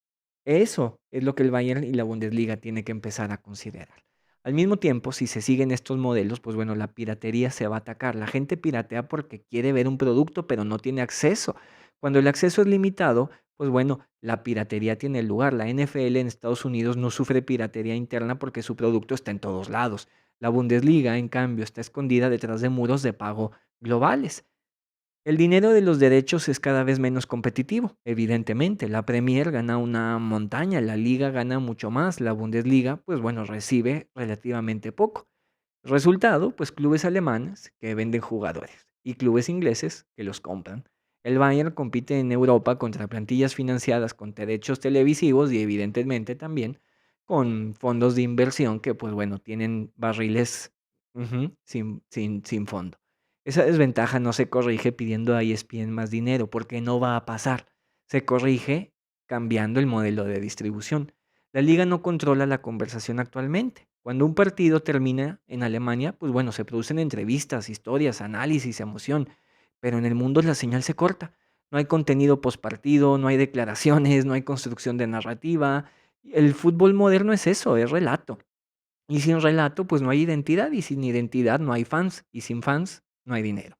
eso es lo que el Bayern y la Bundesliga tienen que empezar a considerar. Al mismo tiempo, si se siguen estos modelos, pues bueno, la piratería se va a atacar. La gente piratea porque quiere ver un producto, pero no tiene acceso. Cuando el acceso es limitado, pues bueno, la piratería tiene lugar. La NFL en Estados Unidos no sufre piratería interna porque su producto está en todos lados. La Bundesliga, en cambio, está escondida detrás de muros de pago globales. El dinero de los derechos es cada vez menos competitivo, evidentemente. La Premier gana una montaña, la Liga gana mucho más, la Bundesliga, pues bueno, recibe relativamente poco. Resultado, pues clubes alemanes que venden jugadores y clubes ingleses que los compran. El Bayern compite en Europa contra plantillas financiadas con derechos televisivos y evidentemente también con fondos de inversión que pues bueno, tienen barriles sin fondo. Esa desventaja no se corrige pidiendo a ESPN más dinero porque no va a pasar. Se corrige cambiando el modelo de distribución. La liga no controla la conversación actualmente. Cuando un partido termina en Alemania, pues bueno, se producen entrevistas, historias, análisis, emoción, pero en el mundo la señal se corta. No hay contenido postpartido, no hay declaraciones, no hay construcción de narrativa. El fútbol moderno es eso, es relato. Y sin relato, pues no hay identidad, y sin identidad no hay fans, y sin fans no hay dinero.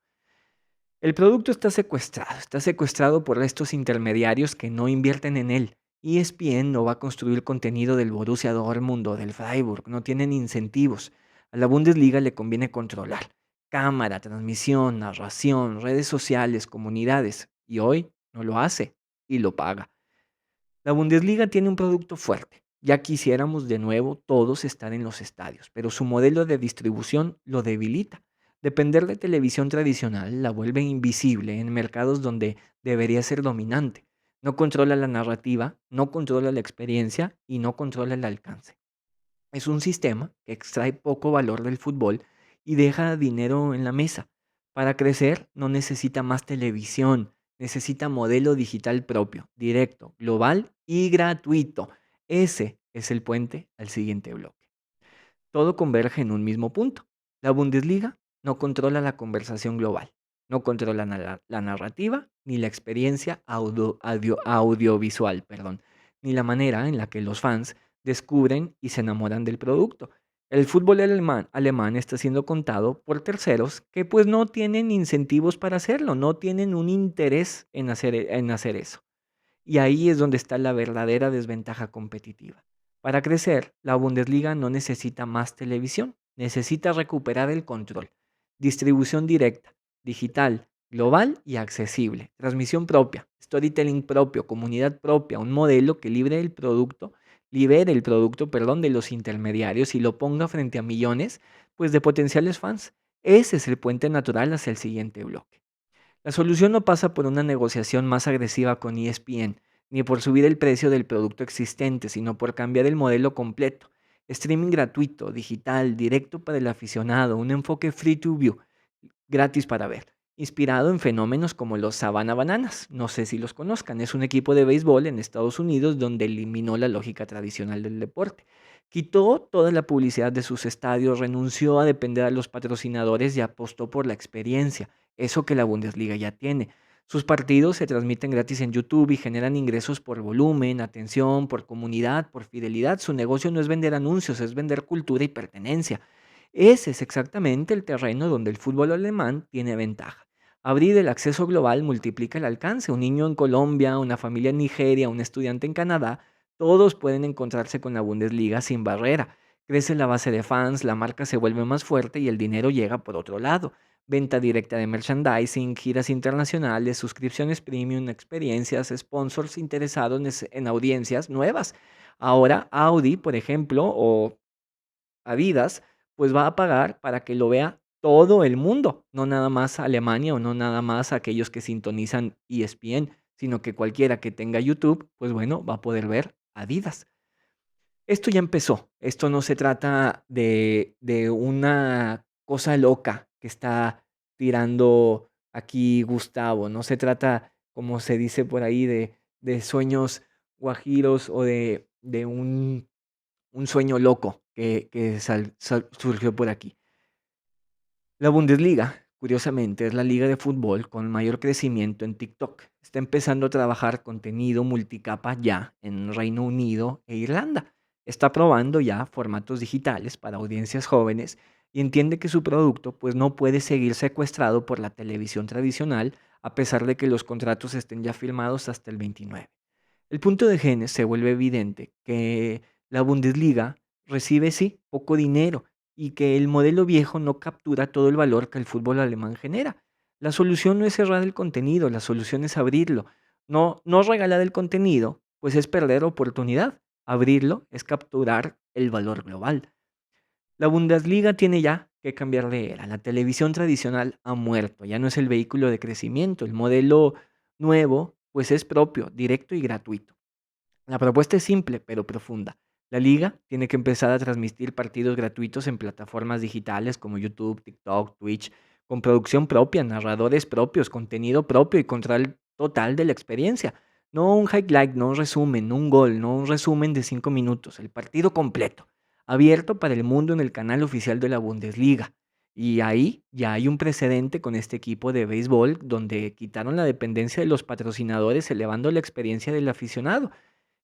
El producto está secuestrado por estos intermediarios que no invierten en él. ESPN no va a construir contenido del Borussia Dortmund o del Freiburg, no tienen incentivos. A la Bundesliga le conviene controlar cámara, transmisión, narración, redes sociales, comunidades, y hoy no lo hace y lo paga. La Bundesliga tiene un producto fuerte. Ya quisiéramos de nuevo todos estar en los estadios, pero su modelo de distribución lo debilita. Depender de televisión tradicional la vuelve invisible en mercados donde debería ser dominante. No controla la narrativa, no controla la experiencia y no controla el alcance. Es un sistema que extrae poco valor del fútbol y deja dinero en la mesa. Para crecer no necesita más televisión, necesita modelo digital propio, directo, global y gratuito. Ese es el puente al siguiente bloque. Todo converge en un mismo punto. La Bundesliga no controla la conversación global, no controla la narrativa ni la experiencia audiovisual, ni la manera en la que los fans descubren y se enamoran del producto. El fútbol alemán está siendo contado por terceros que pues no tienen incentivos para hacerlo, no tienen un interés en hacer eso. Y ahí es donde está la verdadera desventaja competitiva. Para crecer, la Bundesliga no necesita más televisión, necesita recuperar el control. Distribución directa, digital, global y accesible. Transmisión propia, storytelling propio, comunidad propia, un modelo que libere el producto, de los intermediarios y lo ponga frente a millones, pues de potenciales fans. Ese es el puente natural hacia el siguiente bloque. La solución no pasa por una negociación más agresiva con ESPN, ni por subir el precio del producto existente, sino por cambiar el modelo completo. Streaming gratuito, digital, directo para el aficionado, un enfoque free to view, gratis para ver, inspirado en fenómenos como los Savannah Bananas. No sé si los conozcan, es un equipo de béisbol en Estados Unidos donde eliminó la lógica tradicional del deporte. Quitó toda la publicidad de sus estadios, renunció a depender de los patrocinadores y apostó por la experiencia, eso que la Bundesliga ya tiene. Sus partidos se transmiten gratis en YouTube y generan ingresos por volumen, atención, por comunidad, por fidelidad. Su negocio no es vender anuncios, es vender cultura y pertenencia. Ese es exactamente el terreno donde el fútbol alemán tiene ventaja. Abrir el acceso global multiplica el alcance. Un niño en Colombia, una familia en Nigeria, un estudiante en Canadá, todos pueden encontrarse con la Bundesliga sin barrera. Crece la base de fans, la marca se vuelve más fuerte y el dinero llega por otro lado. Venta directa de merchandising, giras internacionales, suscripciones premium, experiencias, sponsors interesados en audiencias nuevas. Ahora Audi, por ejemplo, o Adidas, pues va a pagar para que lo vea todo el mundo, no nada más Alemania o no nada más aquellos que sintonizan ESPN, sino que cualquiera que tenga YouTube, pues bueno, va a poder ver Adidas. Esto ya empezó, esto no se trata de una cosa loca que está tirando aquí Gustavo, no se trata, como se dice por ahí, de sueños guajiros o de un sueño loco que surgió por aquí. La Bundesliga, curiosamente, es la liga de fútbol con mayor crecimiento en TikTok. Está empezando a trabajar contenido multicapa ya en Reino Unido e Irlanda. Está probando ya formatos digitales para audiencias jóvenes y entiende que su producto pues no puede seguir secuestrado por la televisión tradicional a pesar de que los contratos estén ya firmados hasta el 29. El punto de Genes se vuelve evidente que la Bundesliga recibe, sí, poco dinero y que el modelo viejo no captura todo el valor que el fútbol alemán genera. La solución no es cerrar el contenido, la solución es abrirlo. No regalar el contenido, pues es perder oportunidad. Abrirlo es capturar el valor global. La Bundesliga tiene ya que cambiar de era. La televisión tradicional ha muerto, ya no es el vehículo de crecimiento. El modelo nuevo, pues es propio, directo y gratuito. La propuesta es simple, pero profunda. La liga tiene que empezar a transmitir partidos gratuitos en plataformas digitales como YouTube, TikTok, Twitch, con producción propia, narradores propios, contenido propio y control total de la experiencia. No un highlight, no un resumen, no un gol, no un resumen de 5 minutos, el partido completo, abierto para el mundo en el canal oficial de la Bundesliga. Y ahí ya hay un precedente con este equipo de béisbol donde quitaron la dependencia de los patrocinadores, elevando la experiencia del aficionado.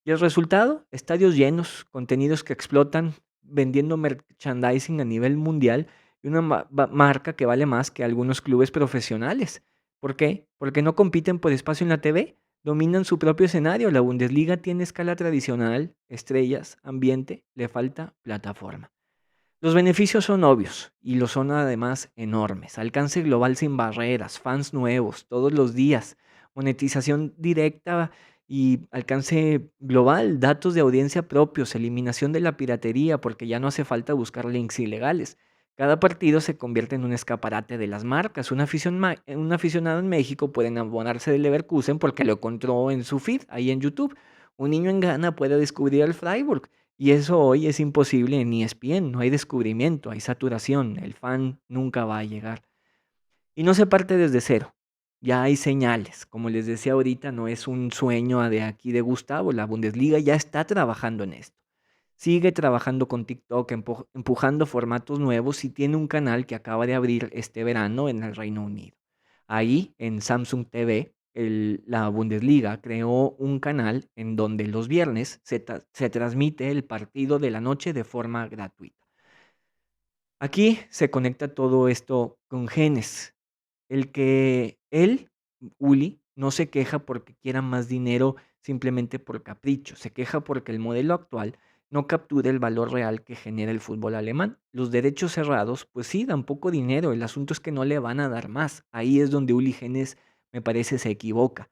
Y el resultado, estadios llenos, contenidos que explotan, vendiendo merchandising a nivel mundial y una marca que vale más que algunos clubes profesionales. ¿Por qué? Porque no compiten por espacio en la TV, dominan su propio escenario. La Bundesliga tiene escala tradicional, estrellas, ambiente, le falta plataforma. Los beneficios son obvios y lo son además enormes. Alcance global sin barreras, fans nuevos todos los días, monetización directa y alcance global, datos de audiencia propios, eliminación de la piratería porque ya no hace falta buscar links ilegales. Cada partido se convierte en un escaparate de las marcas. Un aficionado en México puede enamorarse del Leverkusen porque lo encontró en su feed, ahí en YouTube. Un niño en Ghana puede descubrir el Freiburg. Y eso hoy es imposible en ESPN, no hay descubrimiento, hay saturación, el fan nunca va a llegar. Y no se parte desde cero, ya hay señales, como les decía ahorita, no es un sueño de aquí de Gustavo, la Bundesliga ya está trabajando en esto. Sigue trabajando con TikTok, empujando formatos nuevos y tiene un canal que acaba de abrir este verano en el Reino Unido. Ahí, en Samsung TV, la Bundesliga creó un canal en donde los viernes se transmite el partido de la noche de forma gratuita. Aquí se conecta todo esto con Genes. Uli, no se queja porque quiera más dinero simplemente por capricho, se queja porque el modelo actual no captura el valor real que genera el fútbol alemán. Los derechos cerrados, pues sí, dan poco dinero, el asunto es que no le van a dar más. Ahí es donde Uli Genes me parece se equivoca.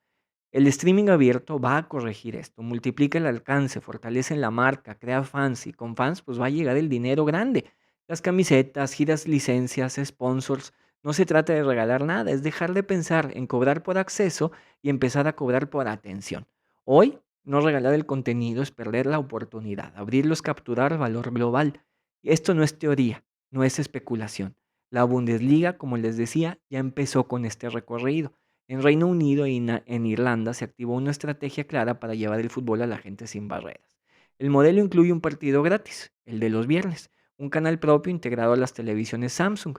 El streaming abierto va a corregir esto, multiplica el alcance, fortalece la marca, crea fans y con fans pues va a llegar el dinero grande. Las camisetas, giras, licencias, sponsors. No se trata de regalar nada, es dejar de pensar en cobrar por acceso y empezar a cobrar por atención. Hoy, no regalar el contenido es perder la oportunidad. Abrirlo es capturar valor global. Y esto no es teoría, no es especulación. La Bundesliga, como les decía, ya empezó con este recorrido. En Reino Unido y en Irlanda se activó una estrategia clara para llevar el fútbol a la gente sin barreras. El modelo incluye un partido gratis, el de los viernes, un canal propio integrado a las televisiones Samsung.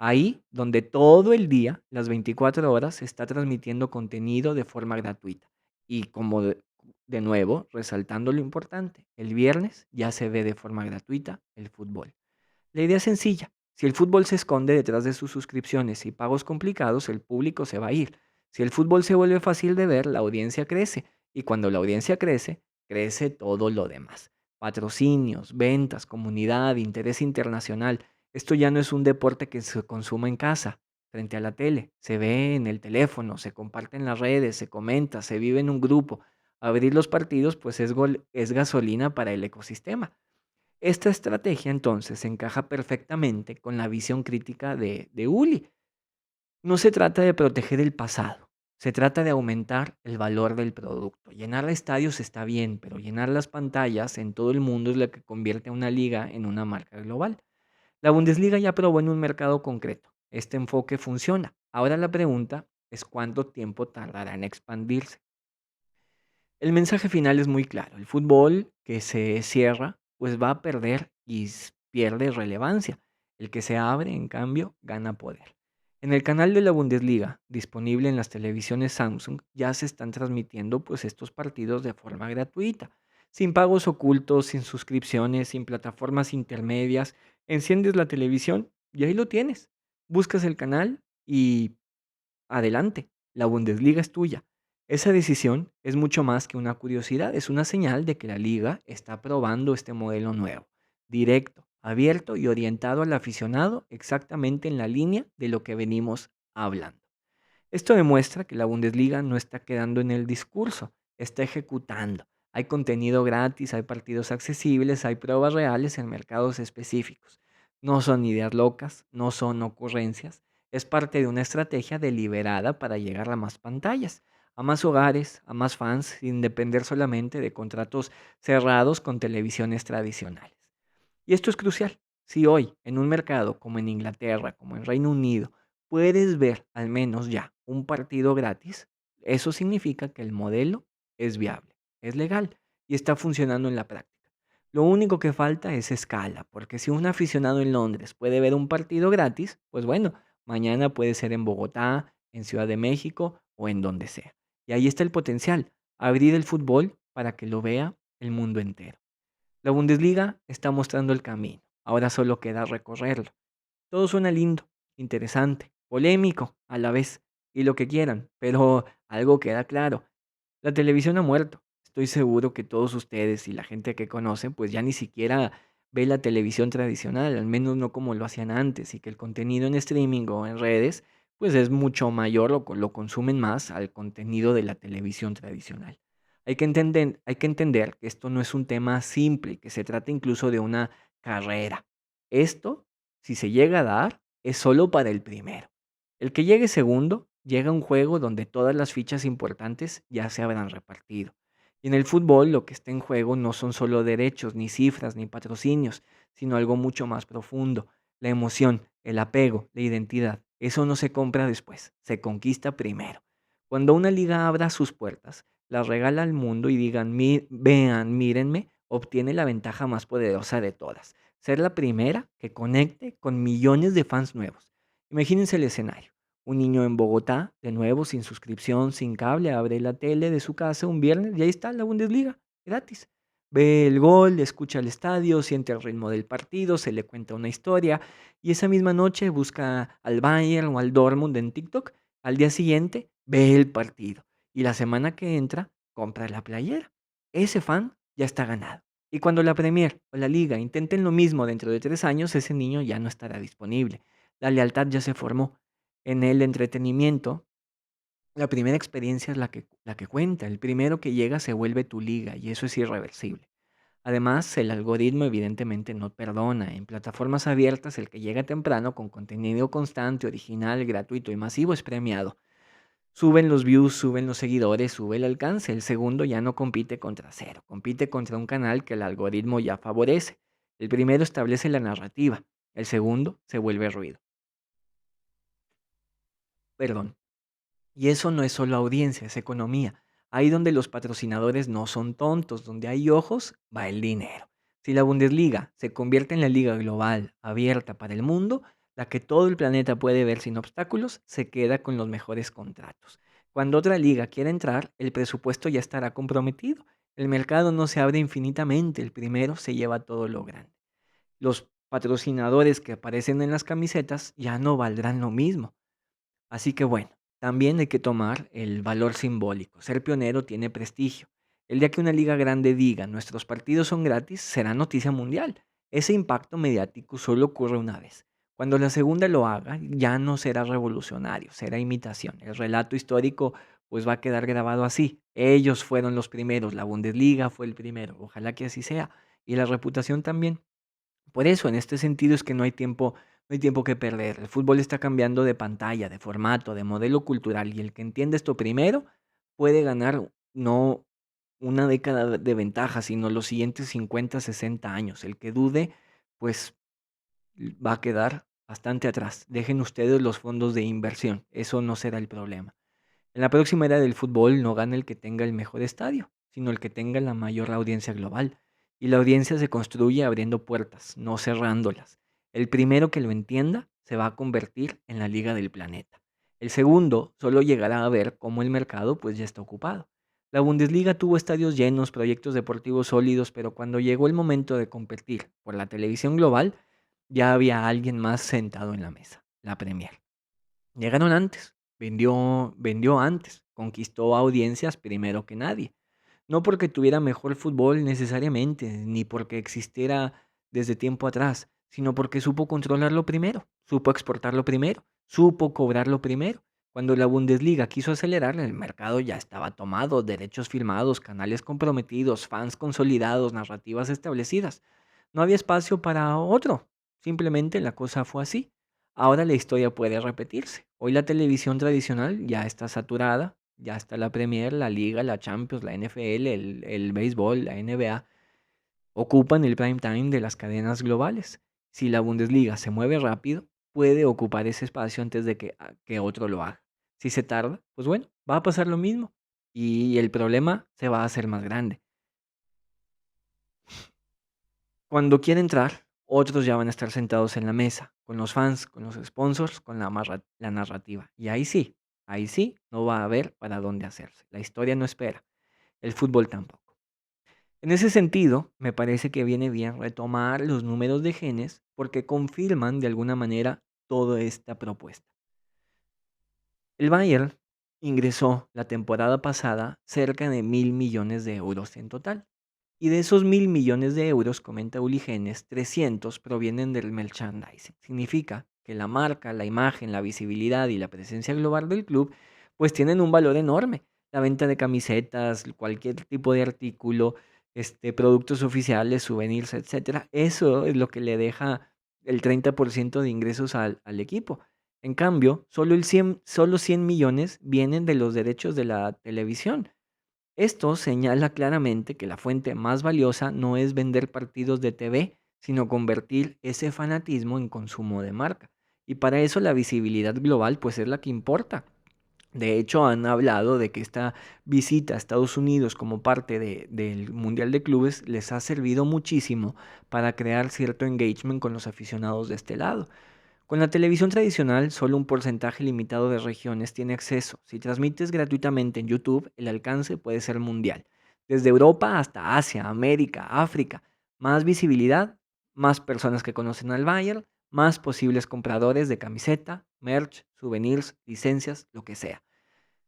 Ahí donde todo el día, las 24 horas, se está transmitiendo contenido de forma gratuita. Y como de nuevo, resaltando lo importante, el viernes ya se ve de forma gratuita el fútbol. La idea es sencilla. Si el fútbol se esconde detrás de sus suscripciones y pagos complicados, el público se va a ir. Si el fútbol se vuelve fácil de ver, la audiencia crece. Y cuando la audiencia crece, crece todo lo demás. Patrocinios, ventas, comunidad, interés internacional. Esto ya no es un deporte que se consuma en casa, frente a la tele. Se ve en el teléfono, se comparte en las redes, se comenta, se vive en un grupo. Abrir los partidos pues es gasolina para el ecosistema. Esta estrategia entonces encaja perfectamente con la visión crítica de Uli. No se trata de proteger el pasado, se trata de aumentar el valor del producto. Llenar estadios está bien, pero llenar las pantallas en todo el mundo es lo que convierte a una liga en una marca global. La Bundesliga ya probó en un mercado concreto. Este enfoque funciona. Ahora la pregunta es cuánto tiempo tardará en expandirse. El mensaje final es muy claro. El fútbol que se cierra pues va a perder y pierde relevancia. El que se abre, en cambio, gana poder. En el canal de la Bundesliga, disponible en las televisiones Samsung, ya se están transmitiendo pues estos partidos de forma gratuita, sin pagos ocultos, sin suscripciones, sin plataformas intermedias. Enciendes la televisión y ahí lo tienes. Buscas el canal y adelante, la Bundesliga es tuya. Esa decisión es mucho más que una curiosidad, es una señal de que la liga está probando este modelo nuevo, directo, abierto y orientado al aficionado exactamente en la línea de lo que venimos hablando. Esto demuestra que la Bundesliga no está quedando en el discurso, está ejecutando. Hay contenido gratis, hay partidos accesibles, hay pruebas reales en mercados específicos. No son ideas locas, no son ocurrencias, es parte de una estrategia deliberada para llegar a más pantallas, a más hogares, a más fans, sin depender solamente de contratos cerrados con televisiones tradicionales. Y esto es crucial. Si hoy, en un mercado como en Inglaterra, como en Reino Unido, puedes ver al menos ya un partido gratis, eso significa que el modelo es viable, es legal y está funcionando en la práctica. Lo único que falta es escala, porque si un aficionado en Londres puede ver un partido gratis, pues bueno, mañana puede ser en Bogotá, en Ciudad de México o en donde sea. Y ahí está el potencial, abrir el fútbol para que lo vea el mundo entero. La Bundesliga está mostrando el camino, ahora solo queda recorrerlo. Todo suena lindo, interesante, polémico a la vez, y lo que quieran, pero algo queda claro. La televisión ha muerto. Estoy seguro que todos ustedes y la gente que conocen, pues ya ni siquiera ve la televisión tradicional, al menos no como lo hacían antes, y que el contenido en streaming o en redes, pues es mucho mayor o lo consumen más al contenido de la televisión tradicional. Hay que entender que esto no es un tema simple, que se trata incluso de una carrera. Esto, si se llega a dar, es solo para el primero. El que llegue segundo llega a un juego donde todas las fichas importantes ya se habrán repartido. Y en el fútbol lo que está en juego no son solo derechos, ni cifras, ni patrocinios, sino algo mucho más profundo, la emoción, el apego, la identidad. Eso no se compra después, se conquista primero. Cuando una liga abra sus puertas, las regala al mundo y digan, vean, mírenme, obtiene la ventaja más poderosa de todas, ser la primera que conecte con millones de fans nuevos. Imagínense el escenario. Un niño en Bogotá, de nuevo, sin suscripción, sin cable, abre la tele de su casa un viernes y ahí está la Bundesliga, gratis. Ve el gol, escucha el estadio, siente el ritmo del partido, se le cuenta una historia y esa misma noche busca al Bayern o al Dortmund en TikTok. Al día siguiente ve el partido y la semana que entra compra la playera. Ese fan ya está ganado. Y cuando la Premier o la Liga intenten lo mismo dentro de 3 años, ese niño ya no estará disponible. La lealtad ya se formó. En el entretenimiento, la primera experiencia es la que cuenta. El primero que llega se vuelve tu liga y eso es irreversible. Además, el algoritmo evidentemente no perdona. En plataformas abiertas, el que llega temprano con contenido constante, original, gratuito y masivo es premiado. Suben los views, suben los seguidores, sube el alcance. El segundo ya no compite contra cero, compite contra un canal que el algoritmo ya favorece. El primero establece la narrativa, el segundo se vuelve ruido. Perdón. Y eso no es solo audiencia, es economía. Ahí donde los patrocinadores no son tontos, donde hay ojos, va el dinero. Si la Bundesliga se convierte en la liga global, abierta para el mundo, la que todo el planeta puede ver sin obstáculos, se queda con los mejores contratos. Cuando otra liga quiera entrar, el presupuesto ya estará comprometido. El mercado no se abre infinitamente, el primero se lleva todo lo grande. Los patrocinadores que aparecen en las camisetas ya no valdrán lo mismo. Así que bueno, también hay que tomar el valor simbólico. Ser pionero tiene prestigio. El día que una liga grande diga nuestros partidos son gratis, será noticia mundial. Ese impacto mediático solo ocurre una vez. Cuando la segunda lo haga, ya no será revolucionario, será imitación. El relato histórico pues va a quedar grabado así. Ellos fueron los primeros, la Bundesliga fue el primero. Ojalá que así sea. Y la reputación también. Por eso, en este sentido es que no hay tiempo que perder. El fútbol está cambiando de pantalla, de formato, de modelo cultural y el que entiende esto primero puede ganar no una década de ventaja, sino los siguientes 50, 60 años. El que dude, pues va a quedar bastante atrás. Dejen ustedes los fondos de inversión, eso no será el problema. En la próxima era del fútbol no gana el que tenga el mejor estadio, sino el que tenga la mayor audiencia global. y la audiencia se construye abriendo puertas, no cerrándolas. El primero que lo entienda se va a convertir en la liga del planeta. El segundo solo llegará a ver cómo el mercado pues ya está ocupado. La Bundesliga tuvo estadios llenos, proyectos deportivos sólidos, pero cuando llegó el momento de competir por la televisión global, ya había alguien más sentado en la mesa, la Premier. Llegaron antes, vendió antes, conquistó audiencias primero que nadie. No porque tuviera mejor fútbol necesariamente, ni porque existiera desde tiempo atrás, sino porque supo controlarlo primero, supo exportarlo primero, supo cobrarlo primero. Cuando la Bundesliga quiso acelerar, el mercado ya estaba tomado, derechos firmados, canales comprometidos, fans consolidados, narrativas establecidas. No había espacio para otro. Simplemente la cosa fue así. Ahora la historia puede repetirse. Hoy la televisión tradicional ya está saturada, ya está la Premier, la Liga, la Champions, la NFL, el béisbol, la NBA. Ocupan el prime time de las cadenas globales. Si la Bundesliga se mueve rápido, puede ocupar ese espacio antes de que otro lo haga. Si se tarda, pues bueno, va a pasar lo mismo. Y el problema se va a hacer más grande. Cuando quiera entrar, otros ya van a estar sentados en la mesa, con los fans, con los sponsors, con la narrativa. Y ahí sí, no va a haber para dónde hacerse. La historia no espera, el fútbol tampoco. En ese sentido, me parece que viene bien retomar los números de genes porque confirman de alguna manera toda esta propuesta. El Bayern ingresó la temporada pasada cerca de 1.000 millones de euros en total. Y de esos 1.000 millones de euros, comenta Uli Genes, 300 provienen del merchandising. Significa que la marca, la imagen, la visibilidad y la presencia global del club pues tienen un valor enorme. La venta de camisetas, cualquier tipo de artículo, productos oficiales, souvenirs, etcétera. Eso es lo que le deja el 30% de ingresos al equipo. En cambio, solo 100 millones vienen de los derechos de la televisión. Esto señala claramente que la fuente más valiosa no es vender partidos de TV, sino convertir ese fanatismo en consumo de marca. Y para eso la visibilidad global pues es la que importa. De hecho, han hablado de que esta visita a Estados Unidos como parte del Mundial de Clubes les ha servido muchísimo para crear cierto engagement con los aficionados de este lado. Con la televisión tradicional, solo un porcentaje limitado de regiones tiene acceso. Si transmites gratuitamente en YouTube, el alcance puede ser mundial. Desde Europa hasta Asia, América, África. Más visibilidad, más personas que conocen al Bayern, más posibles compradores de camiseta, merch, souvenirs, licencias, lo que sea.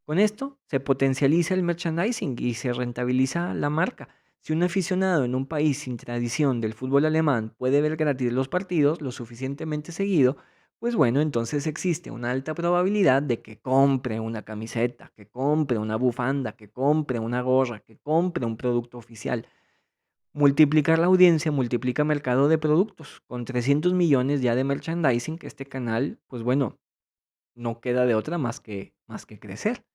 Con esto se potencializa el merchandising y se rentabiliza la marca. Si un aficionado en un país sin tradición del fútbol alemán puede ver gratis los partidos lo suficientemente seguido, pues bueno, entonces existe una alta probabilidad de que compre una camiseta, que compre una bufanda, que compre una gorra, que compre un producto oficial. Multiplicar la audiencia multiplica mercado de productos. Con 300 millones ya de merchandising, este canal, pues bueno, no queda de otra más que crecer.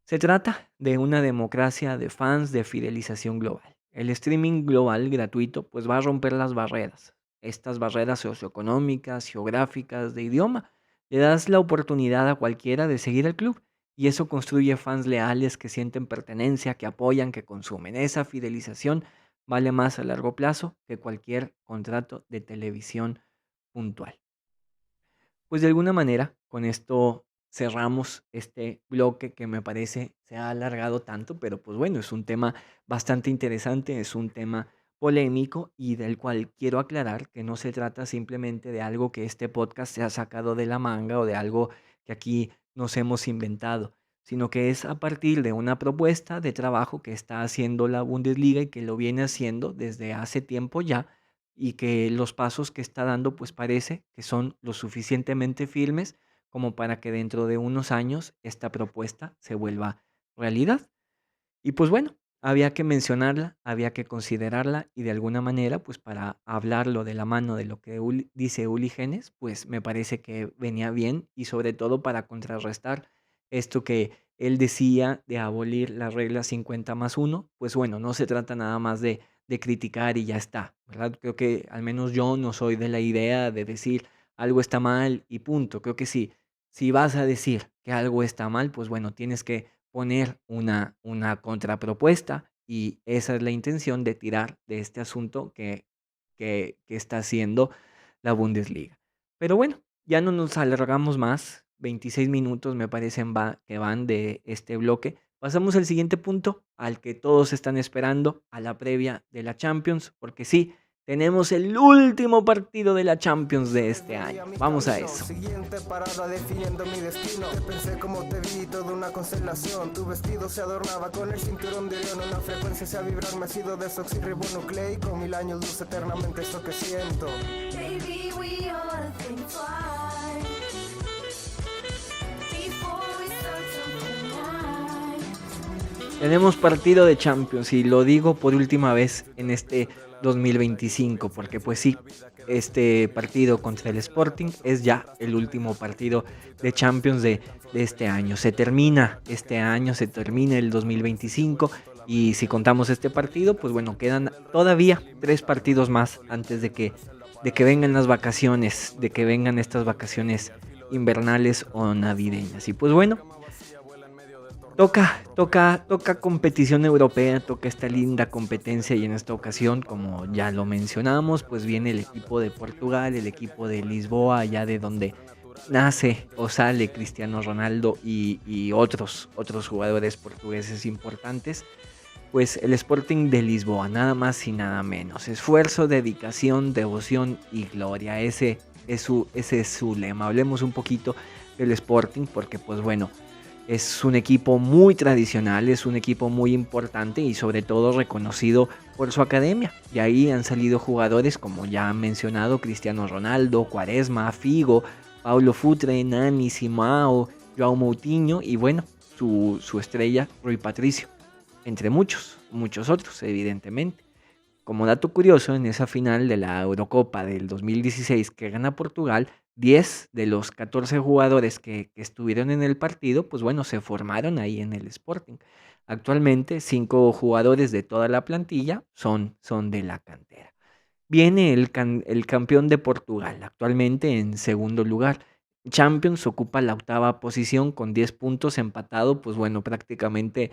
Se trata de una democracia de fans de fidelización global. El streaming global gratuito pues va a romper las barreras, estas barreras socioeconómicas, geográficas, de idioma. Le das la oportunidad a cualquiera de seguir al club y eso construye fans leales que sienten pertenencia, que apoyan, que consumen. Esa fidelización vale más a largo plazo que cualquier contrato de televisión puntual. Pues de alguna manera, con esto cerramos este bloque que me parece se ha alargado tanto, pero pues bueno, es un tema bastante interesante, es un tema polémico y del cual quiero aclarar que no se trata simplemente de algo que este podcast se ha sacado de la manga o de algo que aquí nos hemos inventado, sino que es a partir de una propuesta de trabajo que está haciendo la Bundesliga y que lo viene haciendo desde hace tiempo ya y que los pasos que está dando pues parece que son lo suficientemente firmes como para que dentro de unos años esta propuesta se vuelva realidad. Y pues bueno, había que mencionarla, había que considerarla y de alguna manera pues para hablarlo de la mano de lo que dice Uli Genes, pues me parece que venía bien y sobre todo para contrarrestar esto que él decía de abolir la regla 50+1, pues bueno, no se trata nada más de criticar y ya está, ¿verdad? Creo que al menos yo no soy de la idea de decir algo está mal y punto. Creo que sí, si vas a decir que algo está mal, pues bueno, tienes que poner una contrapropuesta y esa es la intención de tirar de este asunto que está haciendo la Bundesliga. Pero bueno, ya no nos alargamos más. 26 minutos me parecen que van de este bloque. Pasamos al siguiente punto, al que todos están esperando, a la previa de la Champions, porque sí, tenemos el último partido de la Champions de este año. Vamos a eso. Siguiente parada definiendo mi destino. Te pensé como te vi, toda una constelación. Tu vestido se adornaba con el cinturón de Orión. Una frecuencia se ha vibrar, me ha sido desoxirribonucleico. 1000 años luz eternamente eso que siento. Baby, we ought to think twice before we start something. Tenemos partido de Champions y lo digo por última vez en este 2025 porque pues sí, este partido contra el Sporting es ya el último partido de Champions de este año. Se termina este año, se termina el 2025 y si contamos este partido, pues bueno, quedan todavía 3 partidos más antes de que vengan las vacaciones, de que vengan estas vacaciones invernales o navideñas. Y pues bueno, toca competición europea, toca esta linda competencia y en esta ocasión, como ya lo mencionamos, pues viene el equipo de Portugal, el equipo de Lisboa, allá de donde nace o sale Cristiano Ronaldo y otros jugadores portugueses importantes. Pues el Sporting de Lisboa, nada más y nada menos. Esfuerzo, dedicación, devoción y gloria. Ese es su lema. Hablemos un poquito del Sporting porque pues bueno, es un equipo muy tradicional, es un equipo muy importante y sobre todo reconocido por su academia. Y ahí han salido jugadores como ya han mencionado, Cristiano Ronaldo, Quaresma, Figo, Paulo Futre, Nani, Simao, João Moutinho y bueno, su estrella, Rui Patricio. Entre muchos otros, evidentemente. Como dato curioso, en esa final de la Eurocopa del 2016 que gana Portugal, 10 de los 14 jugadores que estuvieron en el partido, pues bueno, se formaron ahí en el Sporting. Actualmente, 5 jugadores de toda la plantilla son de la cantera. Viene el campeón de Portugal, actualmente en segundo lugar. Champions ocupa la 8ª posición con 10 puntos, empatado, pues bueno, prácticamente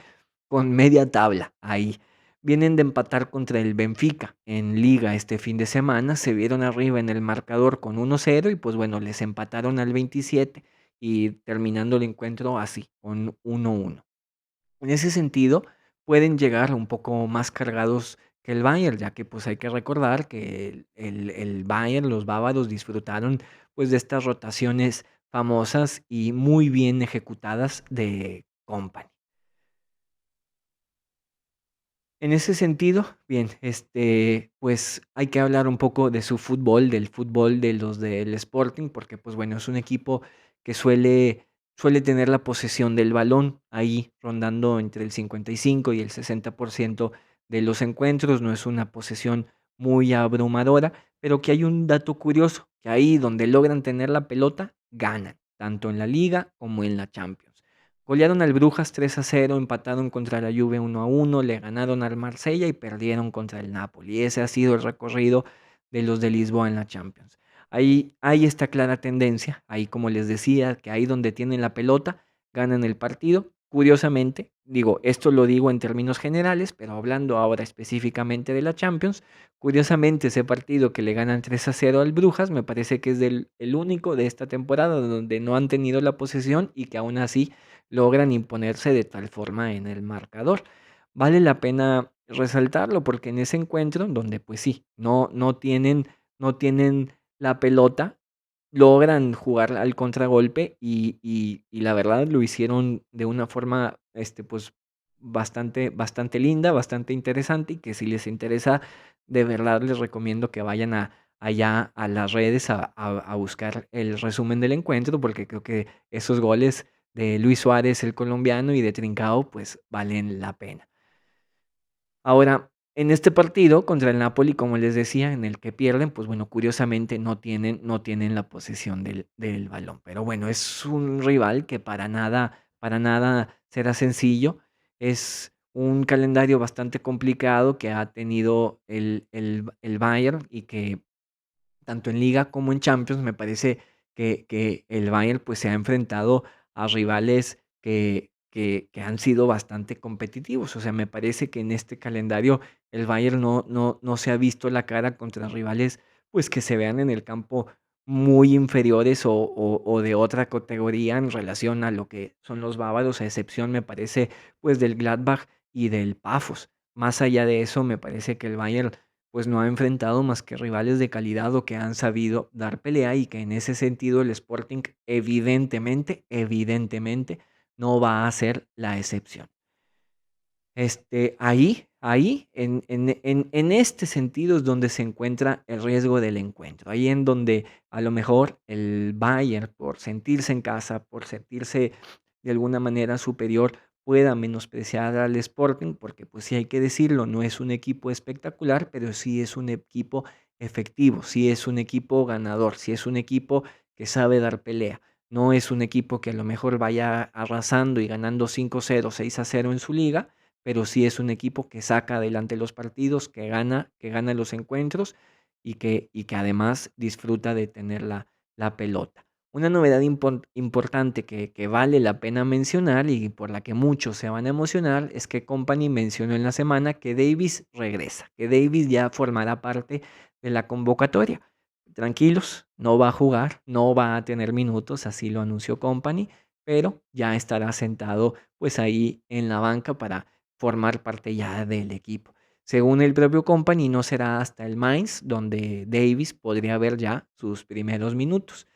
con media tabla ahí. Vienen de empatar contra el Benfica en Liga este fin de semana, se vieron arriba en el marcador con 1-0 y pues bueno, les empataron al 27 y terminando el encuentro así, con 1-1. En ese sentido, pueden llegar un poco más cargados que el Bayern, ya que pues hay que recordar que el Bayern, los bávaros disfrutaron pues de estas rotaciones famosas y muy bien ejecutadas de Kompany. En ese sentido, bien, pues hay que hablar un poco de su fútbol, del fútbol de los del Sporting, porque pues bueno, es un equipo que suele tener la posesión del balón ahí rondando entre el 55 y el 60% de los encuentros, no es una posesión muy abrumadora, pero que hay un dato curioso, que ahí donde logran tener la pelota, ganan, tanto en la Liga como en la Champions. Golearon al Brujas 3-0, empataron contra la Juve 1-1, le ganaron al Marsella y perdieron contra el Napoli. Ese ha sido el recorrido de los de Lisboa en la Champions. Ahí hay esta clara tendencia, ahí como les decía, que ahí donde tienen la pelota, ganan el partido. Curiosamente, esto lo digo en términos generales, pero hablando ahora específicamente de la Champions, curiosamente ese partido que le ganan 3-0 al Brujas, me parece que es el único de esta temporada donde no han tenido la posesión y que aún así logran imponerse de tal forma en el marcador. Vale la pena resaltarlo porque en ese encuentro donde pues sí, no tienen la pelota, logran jugar al contragolpe y la verdad lo hicieron de una forma pues bastante linda, bastante interesante y que si les interesa, de verdad les recomiendo que vayan allá a las redes a buscar el resumen del encuentro porque creo que esos goles de Luis Suárez, el colombiano, y de Trincao, pues valen la pena. Ahora, en este partido contra el Napoli, como les decía, en el que pierden, pues bueno, curiosamente no tienen la posesión del balón. Pero bueno, es un rival que para nada será sencillo. Es un calendario bastante complicado que ha tenido el Bayern y que tanto en Liga como en Champions me parece que el Bayern pues se ha enfrentado a rivales que han sido bastante competitivos. O sea, me parece que en este calendario el Bayern no se ha visto la cara contra rivales pues que se vean en el campo muy inferiores o de otra categoría en relación a lo que son los bávaros, a excepción, me parece, pues del Gladbach y del Pafos. Más allá de eso, me parece que el Bayern pues no ha enfrentado más que rivales de calidad o que han sabido dar pelea y que en ese sentido el Sporting evidentemente no va a ser la excepción. Ahí, en este sentido es donde se encuentra el riesgo del encuentro. Ahí en donde a lo mejor el Bayern, por sentirse en casa, por sentirse de alguna manera superior, pueda menospreciar al Sporting, porque pues sí hay que decirlo, no es un equipo espectacular, pero sí es un equipo efectivo, sí es un equipo ganador, sí es un equipo que sabe dar pelea. No es un equipo que a lo mejor vaya arrasando y ganando 5-0, 6-0 en su liga, pero sí es un equipo que saca adelante los partidos, que gana los encuentros y que además disfruta de tener la pelota. Una novedad importante que vale la pena mencionar y por la que muchos se van a emocionar es que Company mencionó en la semana que Davis regresa, que Davis ya formará parte de la convocatoria. Tranquilos, no va a jugar, no va a tener minutos, así lo anunció Company, pero ya estará sentado pues ahí en la banca para formar parte ya del equipo. Según el propio Company, no será hasta el Mainz donde Davis podría ver ya sus primeros minutos.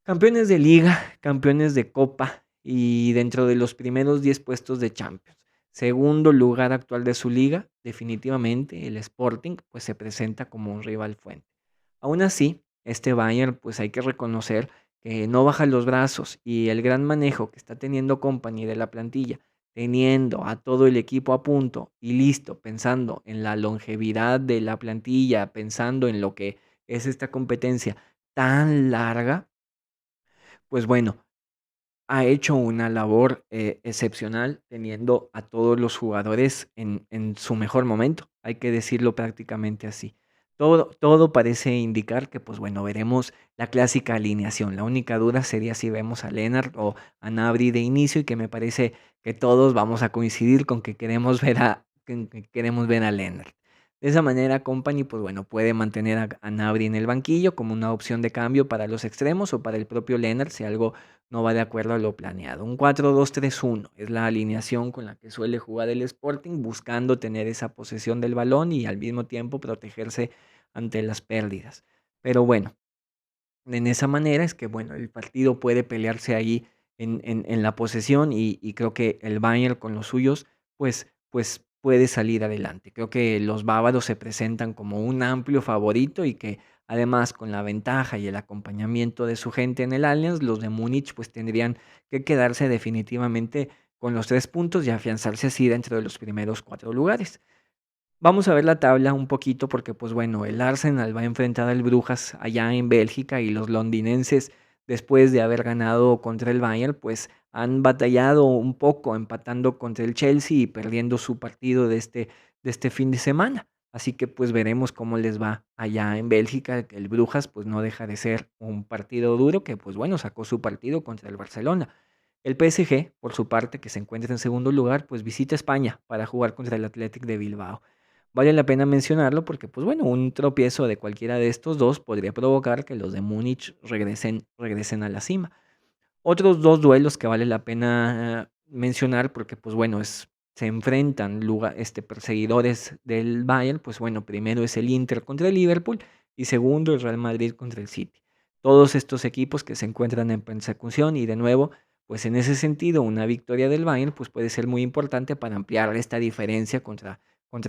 Campeones de liga, campeones de copa y dentro de los primeros 10 puestos de Champions. Segundo lugar actual de su liga, definitivamente el Sporting pues se presenta como un rival fuerte. Aún así, este Bayern pues hay que reconocer que no baja los brazos y el gran manejo que está teniendo Company de la plantilla, teniendo a todo el equipo a punto y listo, pensando en la longevidad de la plantilla, pensando en lo que es esta competencia tan larga, pues bueno, ha hecho una labor excepcional teniendo a todos los jugadores en su mejor momento, hay que decirlo prácticamente así. Todo parece indicar que, pues bueno, veremos la clásica alineación. La única duda sería si vemos a Lennart o a Gnabry de inicio y que me parece que todos vamos a coincidir con que queremos ver a Lennart. De esa manera, Company, pues bueno, puede mantener a Gnabry en el banquillo como una opción de cambio para los extremos o para el propio Lennart si algo no va de acuerdo a lo planeado. Un 4-2-3-1 es la alineación con la que suele jugar el Sporting, buscando tener esa posesión del balón y al mismo tiempo protegerse ante las pérdidas. Pero bueno, en esa manera es que bueno, el partido puede pelearse ahí en la posesión y creo que el Bayern con los suyos pues puede salir adelante. Creo que los bávaros se presentan como un amplio favorito y que además con la ventaja y el acompañamiento de su gente en el Allianz, los de Múnich pues tendrían que quedarse definitivamente con los 3 puntos y afianzarse así dentro de los primeros 4 lugares. Vamos a ver la tabla un poquito porque, pues bueno, el Arsenal va a enfrentar al Brujas allá en Bélgica y los londinenses, después de haber ganado contra el Bayern, pues han batallado un poco, empatando contra el Chelsea y perdiendo su partido de este fin de semana. Así que pues veremos cómo les va allá en Bélgica. El Brujas pues no deja de ser un partido duro que pues bueno, sacó su partido contra el Barcelona. El PSG, por su parte, que se encuentra en segundo lugar, pues visita España para jugar contra el Athletic de Bilbao. Vale la pena mencionarlo porque, pues bueno, un tropiezo de cualquiera de estos dos podría provocar que los de Múnich regresen a la cima. Otros dos duelos que vale la pena mencionar porque, pues bueno, se enfrentan perseguidores del Bayern, pues bueno, primero es el Inter contra el Liverpool y segundo el Real Madrid contra el City. Todos estos equipos que se encuentran en persecución y de nuevo, pues en ese sentido, una victoria del Bayern pues puede ser muy importante para ampliar esta diferencia contra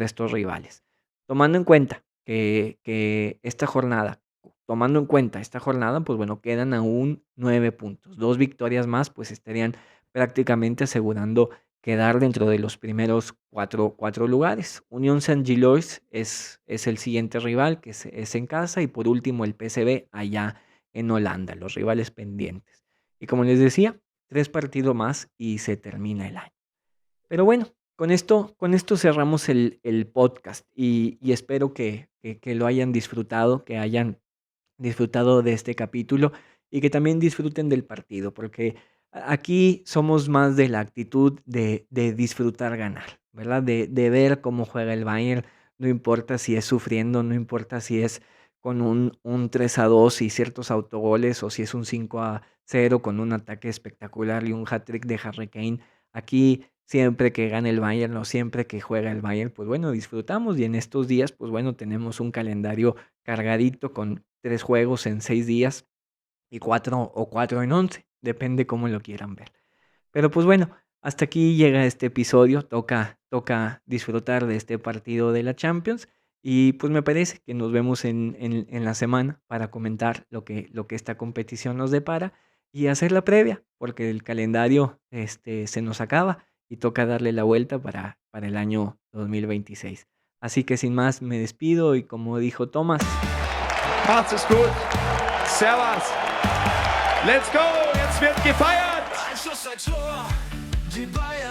estos rivales. Tomando en cuenta que esta jornada, pues bueno, quedan aún 9 puntos. 2 victorias más, pues estarían prácticamente asegurando quedar dentro de los primeros cuatro lugares. Unión Saint-Gilloise es el siguiente rival, que es en casa, y por último el PSV allá en Holanda, los rivales pendientes. Y como les decía, 3 partidos más y se termina el año. Pero bueno, con esto cerramos el podcast y espero que lo hayan disfrutado, que hayan disfrutado de este capítulo y que también disfruten del partido, porque Aquí somos más de la actitud de disfrutar ganar, ¿verdad? De ver cómo juega el Bayern, no importa si es sufriendo, no importa si es con un 3-2 y ciertos autogoles o si es un 5-0 con un ataque espectacular y un hat-trick de Harry Kane. Aquí siempre que gana el Bayern o siempre que juega el Bayern, pues bueno, disfrutamos y en estos días, pues bueno, tenemos un calendario cargadito con 3 juegos en 6 días y 4 en 11, depende cómo lo quieran ver. Pero pues bueno, hasta aquí llega este episodio, toca disfrutar de este partido de la Champions y pues me parece que nos vemos en la semana para comentar lo que esta competición nos depara y hacer la previa, porque el calendario se nos acaba y toca darle la vuelta para el año 2026. Así que sin más me despido y como dijo Thomas, macht's es gut, servus, let's go, jetzt wird gefeiert! Ein Schuss, ein Tor, die Bayern